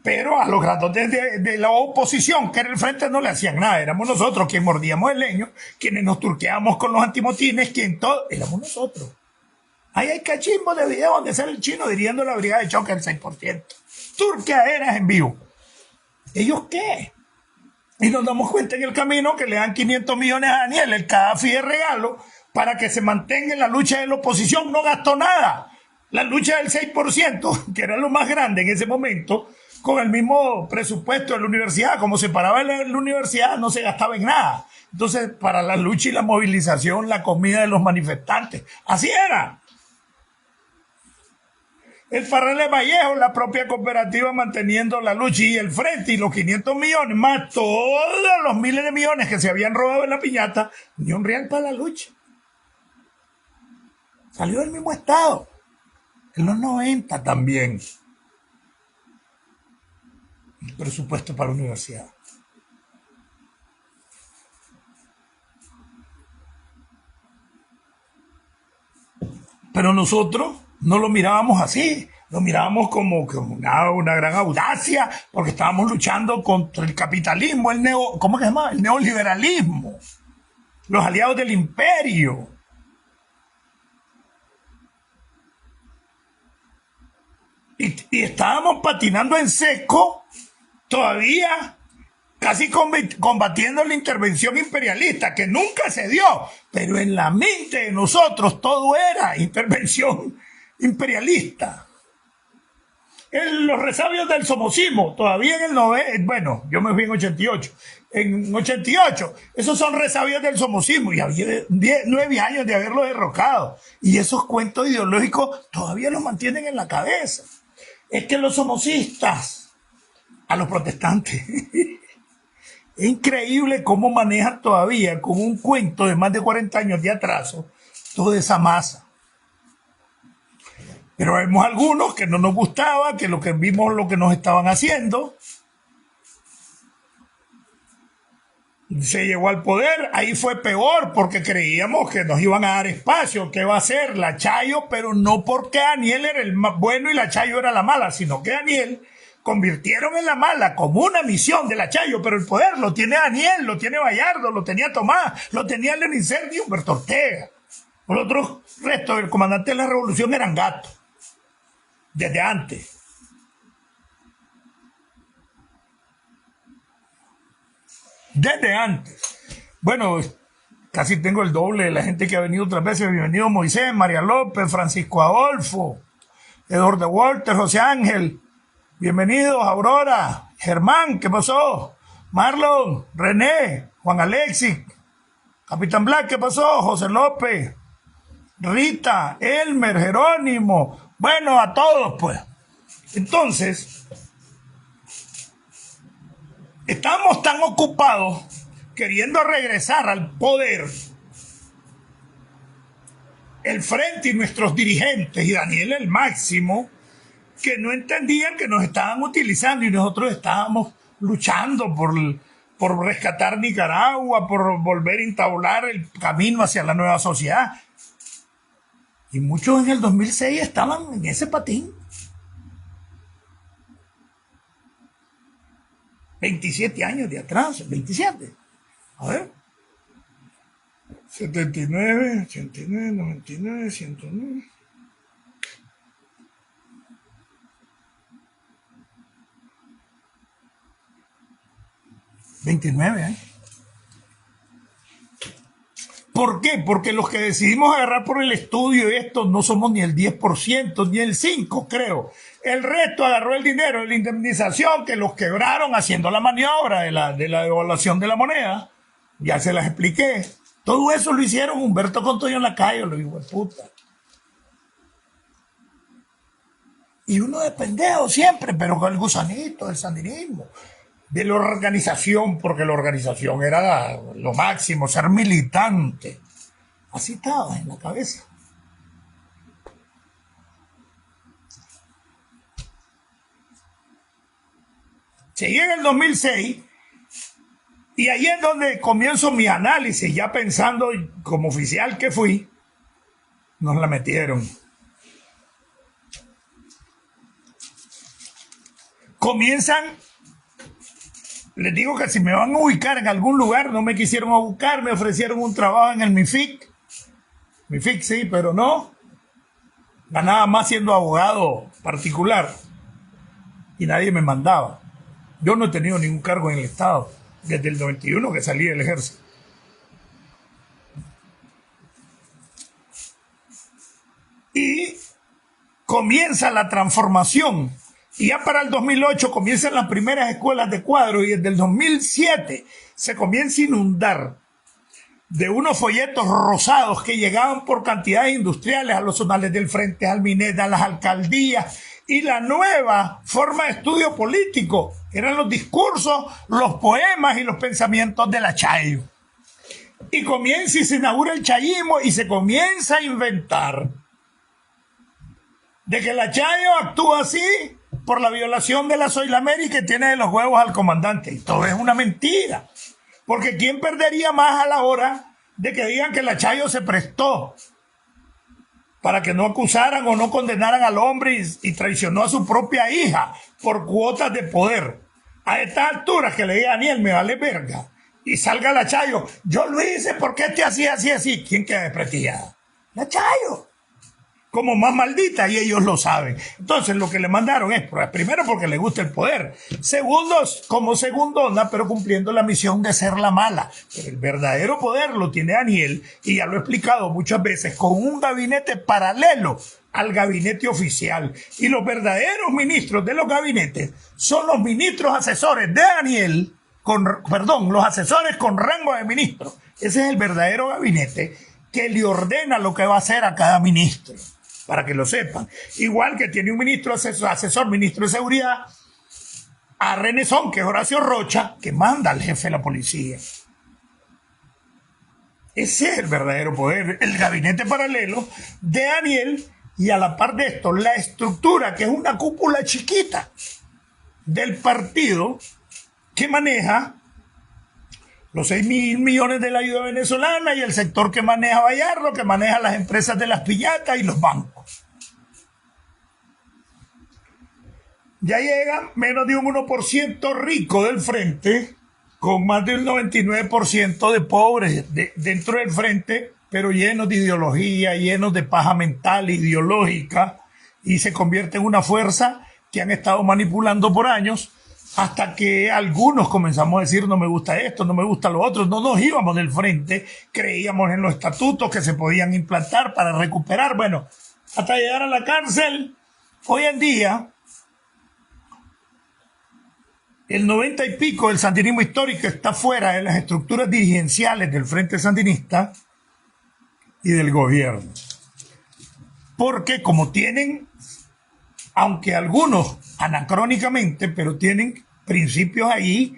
Pero a los grandotes de la oposición, que era el frente, no le hacían nada. Éramos nosotros quienes mordíamos el leño, quienes nos turqueábamos con los antimotines, éramos nosotros. Ahí hay cachimbo de video donde sale el chino dirigiendo la brigada de choque del 6%. Turqueaderas en vivo. ¿Ellos qué? Y nos damos cuenta en el camino que le dan 500 millones a Daniel, el Gaddafi de regalo, para que se mantenga en la lucha de la oposición. No gastó nada. La lucha del 6%, que era lo más grande en ese momento, con el mismo presupuesto de la universidad, como se paraba en la universidad, no se gastaba en nada. Entonces, para la lucha y la movilización, la comida de los manifestantes. Así era. El Farrell de Vallejo, la propia cooperativa manteniendo la lucha y el frente y los 500 millones, más todos los miles de millones que se habían robado en la piñata, ni un real para la lucha. Salió del mismo estado. En los 90 también. El presupuesto para la universidad. Pero nosotros no lo mirábamos así, lo mirábamos como una gran audacia, porque estábamos luchando contra el capitalismo, ¿cómo se llama? El neoliberalismo, los aliados del imperio. Y estábamos patinando en seco, todavía casi combatiendo la intervención imperialista, que nunca se dio, pero en la mente de nosotros todo era intervención imperialista. Los resabios del somocismo, todavía en el 90, bueno, yo me fui en 88. En 88, esos son resabios del somocismo, y había 9 años de haberlo derrocado. Y esos cuentos ideológicos todavía los mantienen en la cabeza. Es que los somocistas, a los protestantes, es increíble cómo manejan todavía con un cuento de más de 40 años de atraso toda esa masa. Pero vemos algunos que no nos gustaba, que vimos lo que nos estaban haciendo. Se llegó al poder, ahí fue peor porque creíamos que nos iban a dar espacio, que iba a ser la Chayo, pero no porque Daniel era el más bueno y la Chayo era la mala, sino que Daniel convirtieron en la mala como una misión de la Chayo, pero el poder lo tiene Daniel, lo tiene Bayardo, lo tenía Tomás, lo tenía Lenin Sergio, Humberto Ortega. Los otros restos del comandante de la revolución eran gatos. Desde antes. Desde antes. Bueno, Casi tengo el doble de la gente que ha venido otras veces. Bienvenido Moisés, María López, Francisco Adolfo, Eduardo Walter, José Ángel. Bienvenidos, Aurora, Germán, ¿qué pasó? Marlon, René, Juan Alexis, Capitán Black, ¿qué pasó? José López, Rita, Elmer, Jerónimo. Bueno, a todos, pues. Entonces, estamos tan ocupados queriendo regresar al poder, el frente y nuestros dirigentes, y Daniel el máximo, que no entendían que nos estaban utilizando y nosotros estábamos luchando por rescatar Nicaragua, por volver a entablar el camino hacia la nueva sociedad. Y muchos en el 2006 estaban en ese patín. 27 años de atrás, 27. A ver. 79, 89, 99, 109. 29 años. ¿Por qué? Porque los que decidimos agarrar por el estudio esto no somos ni el 10%, ni el 5%, creo. El resto agarró el dinero de la indemnización que los quebraron haciendo la maniobra de la devaluación de la moneda. Ya se las expliqué. Todo eso lo hicieron Humberto Contoño Lacayo, lo dijo de puta. Y uno de pendejo siempre, pero con el gusanito del sandinismo, de la organización, porque la organización era lo máximo, ser militante. Así estaba en la cabeza. Seguí en el 2006 y ahí es donde comienzo mi análisis, ya pensando como oficial que fui, nos la metieron. Comienzan, les digo que si me van a ubicar en algún lugar, no me quisieron ubicar, me ofrecieron un trabajo en el MIFIC. MIFIC sí, pero no. Ganaba más siendo abogado particular y nadie me mandaba. Yo no he tenido ningún cargo en el Estado desde el 91 que salí del ejército. Y comienza la transformación. Y ya para el 2008 comienzan las primeras escuelas de cuadro y desde el 2007 se comienza a inundar de unos folletos rosados que llegaban por cantidades industriales a los zonales del Frente, al Minet, a las alcaldías, y la nueva forma de estudio político eran los discursos, los poemas y los pensamientos de la Chayo. Y comienza y se inaugura el chayismo y se comienza a inventar de que la Chayo actúa así por la violación de la Soylamérica y tiene de los huevos al comandante. Y todo es una mentira. Porque ¿quién perdería más a la hora de que digan que la Chayo se prestó para que no acusaran o no condenaran al hombre y traicionó a su propia hija por cuotas de poder? A estas alturas que le diga a Daniel, me vale verga, y salga la Chayo, yo lo hice porque te hacía así. ¿Quién queda desprestigiada? La Chayo. Como más maldita, y ellos lo saben. Entonces lo que le mandaron es, primero porque le gusta el poder, segundo como segundona, pero cumpliendo la misión de ser la mala. Pero el verdadero poder lo tiene Daniel, y ya lo he explicado muchas veces, con un gabinete paralelo al gabinete oficial. Y los verdaderos ministros de los gabinetes son los ministros asesores de Daniel, los asesores con rango de ministro. Ese es el verdadero gabinete que le ordena lo que va a hacer a cada ministro, para que lo sepan. Igual que tiene un ministro asesor, ministro de Seguridad, a Renezón, que es Horacio Rocha, que manda al jefe de la policía. Ese es el verdadero poder, el gabinete paralelo de Daniel, y a la par de esto, la estructura, que es una cúpula chiquita del partido que maneja los 6.000 millones de la ayuda venezolana y el sector que maneja Bayardo, que maneja las empresas de las piñatas y los bancos. Ya llega menos de un 1% rico del frente, con más del 99% de pobres dentro del frente, pero llenos de ideología, llenos de paja mental, ideológica, y se convierte en una fuerza que han estado manipulando por años, hasta que algunos comenzamos a decir no me gusta esto, no me gusta lo otro, no nos íbamos del frente, creíamos en los estatutos que se podían implantar para recuperar, bueno, hasta llegar a la cárcel. Hoy en día, el 90 y pico del sandinismo histórico está fuera de las estructuras dirigenciales del Frente Sandinista y del gobierno. Porque como tienen, aunque algunos anacrónicamente, pero tienen principios ahí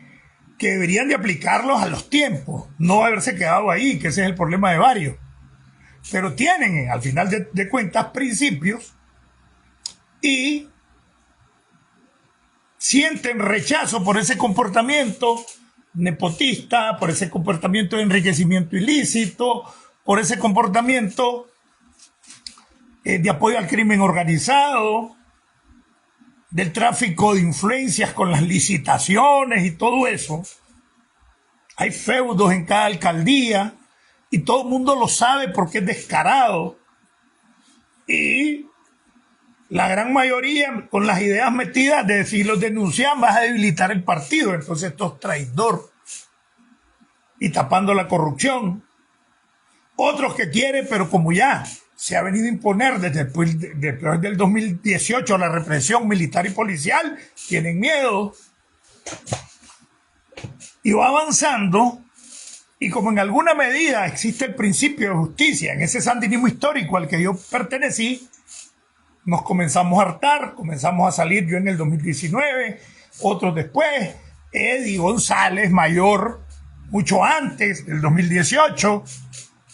que deberían de aplicarlos a los tiempos, no haberse quedado ahí, que ese es el problema de varios. Pero tienen, al final de cuentas, principios y sienten rechazo por ese comportamiento nepotista, por ese comportamiento de enriquecimiento ilícito, por ese comportamiento de apoyo al crimen organizado, del tráfico de influencias con las licitaciones y todo eso. Hay feudos en cada alcaldía y todo el mundo lo sabe porque es descarado. Y la gran mayoría con las ideas metidas de si los denuncian vas a debilitar el partido, entonces esto es traidor y tapando la corrupción. Otros que quieren, pero como ya se ha venido a imponer después del 2018 la represión militar y policial, tienen miedo y va avanzando. Y como en alguna medida existe el principio de justicia en ese sandinismo histórico al que yo pertenecí, nos comenzamos a hartar, comenzamos a salir, yo en el 2019, otros después, Eddie González Mayor, mucho antes del 2018,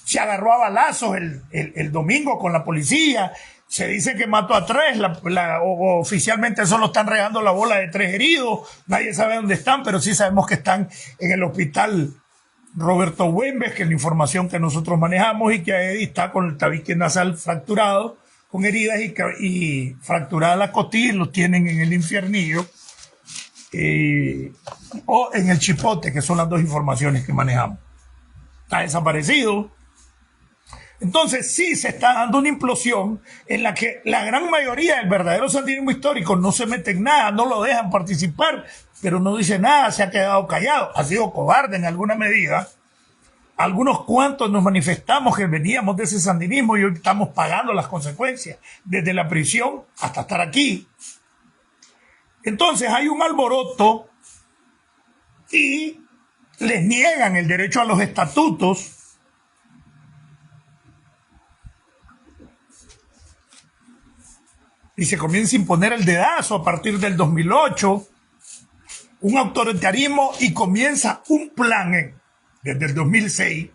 se agarró a balazos el domingo con la policía, se dice que mató a 3, oficialmente solo están regando la bola de 3 heridos, nadie sabe dónde están, pero sí sabemos que están en el hospital Roberto Güemes, que es la información que nosotros manejamos, y que Eddie está con el tabique nasal fracturado, con heridas y fracturada la costilla, y lo tienen en el infiernillo o en el chipote, que son las dos informaciones que manejamos. Está desaparecido. Entonces sí se está dando una implosión en la que la gran mayoría del verdadero sandinismo histórico no se mete en nada, no lo dejan participar, pero no dice nada, se ha quedado callado, ha sido cobarde en alguna medida. Algunos cuantos nos manifestamos que veníamos de ese sandinismo y hoy estamos pagando las consecuencias, desde la prisión hasta estar aquí. Entonces hay un alboroto y les niegan el derecho a los estatutos. Y se comienza a imponer el dedazo a partir del 2008, un autoritarismo, y comienza un plan desde el 2006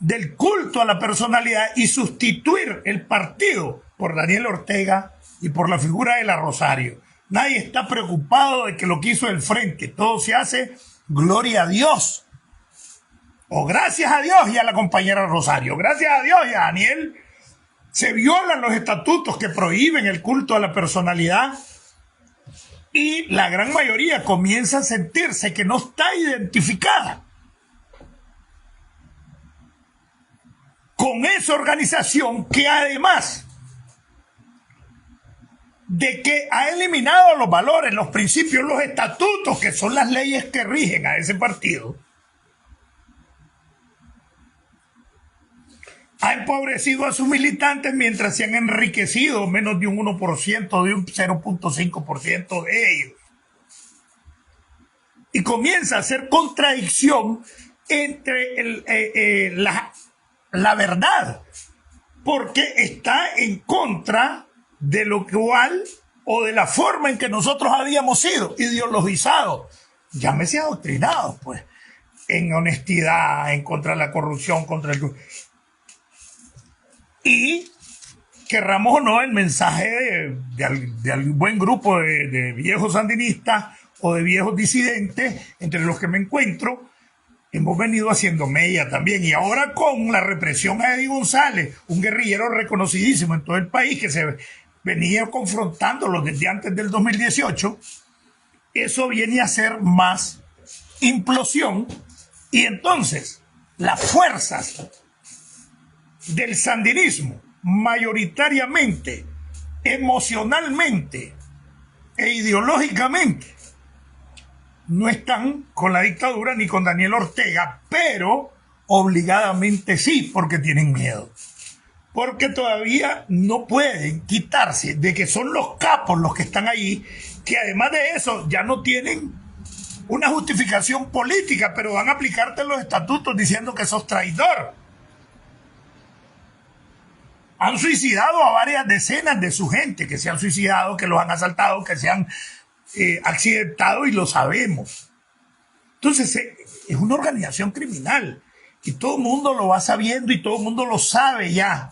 del culto a la personalidad y sustituir el partido por Daniel Ortega y por la figura de la Rosario. Nadie está preocupado de que lo que hizo el frente, todo se hace gloria a Dios, o gracias a Dios y a la compañera Rosario, gracias a Dios y a Daniel. Se violan los estatutos que prohíben el culto a la personalidad y la gran mayoría comienza a sentirse que no está identificada con esa organización que, además de que ha eliminado los valores, los principios, los estatutos, que son las leyes que rigen a ese partido, ha empobrecido a sus militantes mientras se han enriquecido menos de un 1%, de un 0.5% de ellos. Y comienza a hacer contradicción entre la verdad, porque está en contra de lo cual o de la forma en que nosotros habíamos sido ideologizados, llámese adoctrinados, pues, en honestidad, en contra de la corrupción, contra el... Y querramos o no, el mensaje de algún buen grupo de viejos sandinistas o de viejos disidentes, entre los que me encuentro, hemos venido haciendo mella también. Y ahora con la represión a Eddie González, un guerrillero reconocidísimo en todo el país, que se venía confrontándolo desde antes del 2018, eso viene a ser más implosión. Y entonces las fuerzas del sandinismo, mayoritariamente, emocionalmente e ideológicamente, no están con la dictadura ni con Daniel Ortega, pero obligadamente sí, porque tienen miedo. Porque todavía no pueden quitarse de que son los capos los que están allí, que además de eso ya no tienen una justificación política, pero van a aplicarte los estatutos diciendo que sos traidor. Han suicidado a varias decenas de su gente, que se han suicidado, que los han asaltado, que se han accidentado, y lo sabemos. Entonces es una organización criminal y todo el mundo lo va sabiendo y todo el mundo lo sabe ya.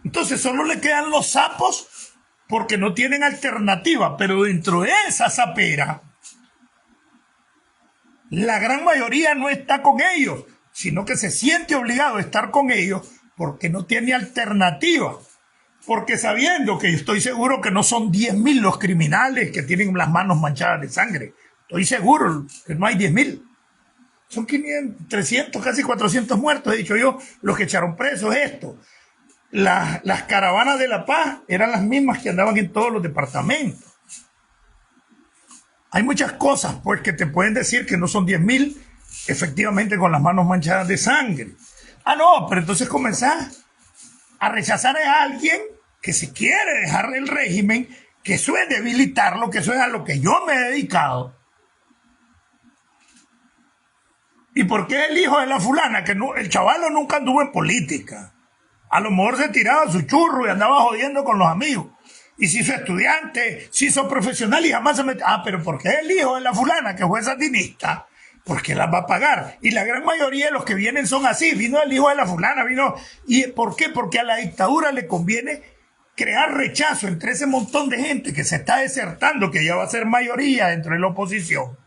Entonces solo le quedan los sapos porque no tienen alternativa, pero dentro de esa sapera la gran mayoría no está con ellos, sino que se siente obligado a estar con ellos porque no tiene alternativa. Porque sabiendo que estoy seguro que no son 10.000 los criminales que tienen las manos manchadas de sangre. Estoy seguro que no hay 10.000. Son 500, 300, casi 400 muertos, he dicho yo, los que echaron presos esto. Las caravanas de la paz eran las mismas que andaban en todos los departamentos. Hay muchas cosas pues que te pueden decir que no son 10.000 efectivamente con las manos manchadas de sangre. Ah, no, pero entonces comenzás a rechazar a alguien que se quiere dejar el régimen, que eso es debilitarlo, que eso es a lo que yo me he dedicado. ¿Y por qué el hijo de la fulana? Que no, el chavalo nunca anduvo en política. A lo mejor se tiraba su churro y andaba jodiendo con los amigos. Y se hizo estudiante, se hizo profesional y jamás se metió. Ah, pero ¿por qué el hijo de la fulana que fue sandinista? Porque las va a pagar. Y la gran mayoría de los que vienen son así. Vino el hijo de la fulana, vino. ¿Y por qué? Porque a la dictadura le conviene crear rechazo entre ese montón de gente que se está desertando, que ya va a ser mayoría dentro de la oposición.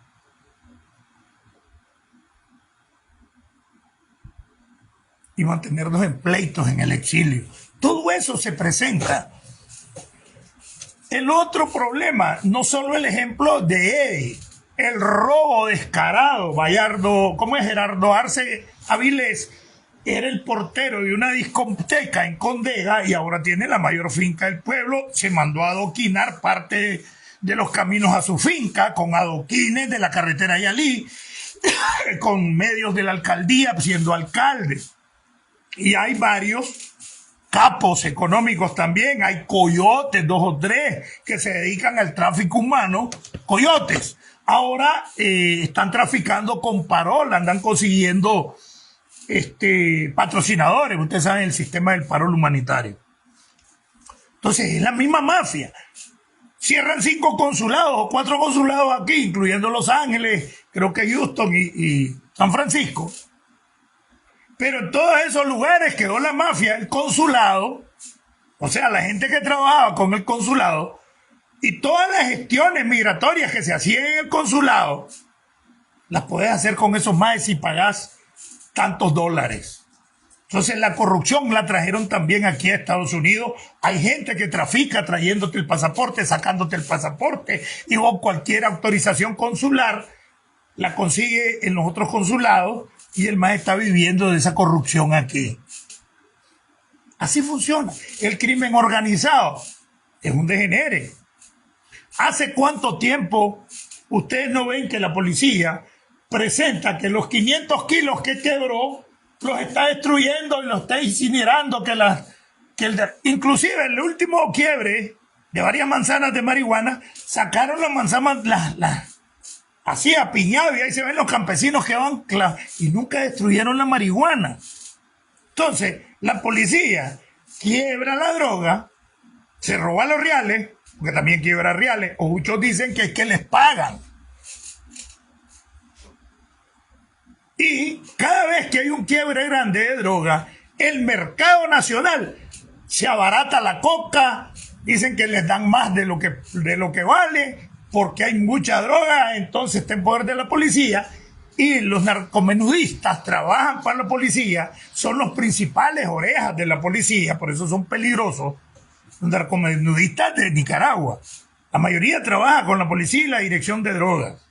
Y mantenernos en pleitos en el exilio. Todo eso se presenta. El otro problema, no solo el ejemplo de Eddie, el robo descarado. Gallardo, ¿cómo es? Gerardo Arce Avilés era el portero de una discoteca en Condega y ahora tiene la mayor finca del pueblo. Se mandó a adoquinar parte de los caminos a su finca con adoquines de la carretera Yalí, con medios de la alcaldía, siendo alcalde. Y hay varios capos económicos también, hay coyotes, 2 o 3, que se dedican al tráfico humano, coyotes. Ahora están traficando con parol, andan consiguiendo patrocinadores, ustedes saben el sistema del parol humanitario. Entonces es la misma mafia. Cierran 5 consulados o 4 consulados aquí, incluyendo Los Ángeles, creo que Houston y San Francisco. Pero en todos esos lugares quedó la mafia, el consulado, o sea, la gente que trabajaba con el consulado, y todas las gestiones migratorias que se hacían en el consulado, las podés hacer con esos maes si pagás tantos dólares. Entonces la corrupción la trajeron también aquí a Estados Unidos. Hay gente que trafica trayéndote el pasaporte, sacándote el pasaporte, y con cualquier autorización consular la consigue en los otros consulados, y el mae está viviendo de esa corrupción aquí. Así funciona. El crimen organizado es un degenere. ¿Hace cuánto tiempo ustedes no ven que la policía presenta que los 500 kilos que quebró los está destruyendo y los está incinerando? Inclusive el último quiebre de varias manzanas de marihuana, sacaron las manzanas, así apiñado, y ahí se ven los campesinos que van y nunca destruyeron la marihuana. Entonces, la policía quiebra la droga, se roba los reales, porque también quiebra reales, o muchos dicen que es que les pagan. Y cada vez que hay un quiebre grande de droga, el mercado nacional se abarata la coca, dicen que les dan más de lo que vale, porque hay mucha droga, entonces está en poder de la policía, y los narcomenudistas trabajan para la policía, son los principales orejas de la policía, por eso son peligrosos, los narcomenudistas de Nicaragua. La mayoría trabaja con la policía y la dirección de drogas.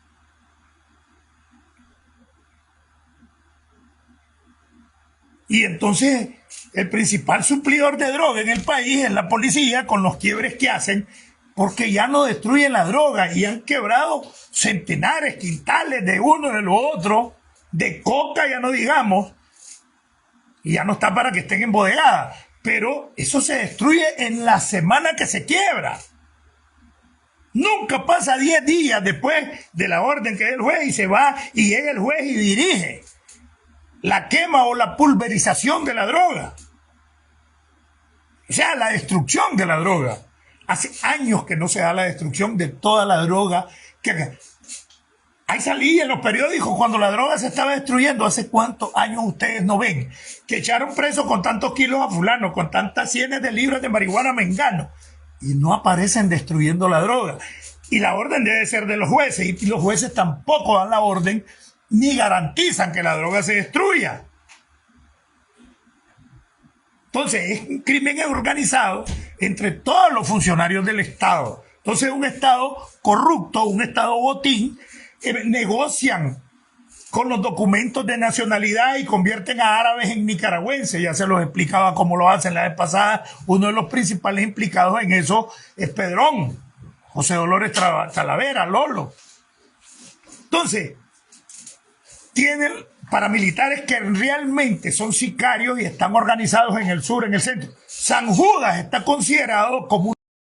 Y entonces el principal suplidor de droga en el país es la policía, con los quiebres que hacen, porque ya no destruyen la droga y han quebrado centenares, quintales de uno de lo otro, de coca ya no digamos, y ya no está para que estén embodegadas, pero eso se destruye en la semana que se quiebra. Nunca pasa 10 días después de la orden que dé el juez y se va y llega el juez y dirige la quema o la pulverización de la droga. O sea, la destrucción de la droga. Hace años que no se da la destrucción de toda la droga. Ahí salí en los periódicos cuando la droga se estaba destruyendo. ¿Hace cuántos años ustedes no ven? Que echaron preso con tantos kilos a fulano, con tantas cientos de libras de marihuana a mengano. Y no aparecen destruyendo la droga. Y la orden debe ser de los jueces. Y los jueces tampoco dan la orden ni garantizan que la droga se destruya. Entonces es un crimen organizado entre todos los funcionarios del Estado. Entonces un Estado corrupto, un Estado botín, negocian con los documentos de nacionalidad y convierten a árabes en nicaragüenses. Ya se los explicaba cómo lo hacen la vez pasada. Uno de los principales implicados en eso es Pedrón, José Dolores Talavera, Lolo. Entonces, tienen paramilitares que realmente son sicarios y están organizados en el sur, en el centro. San Judas está considerado como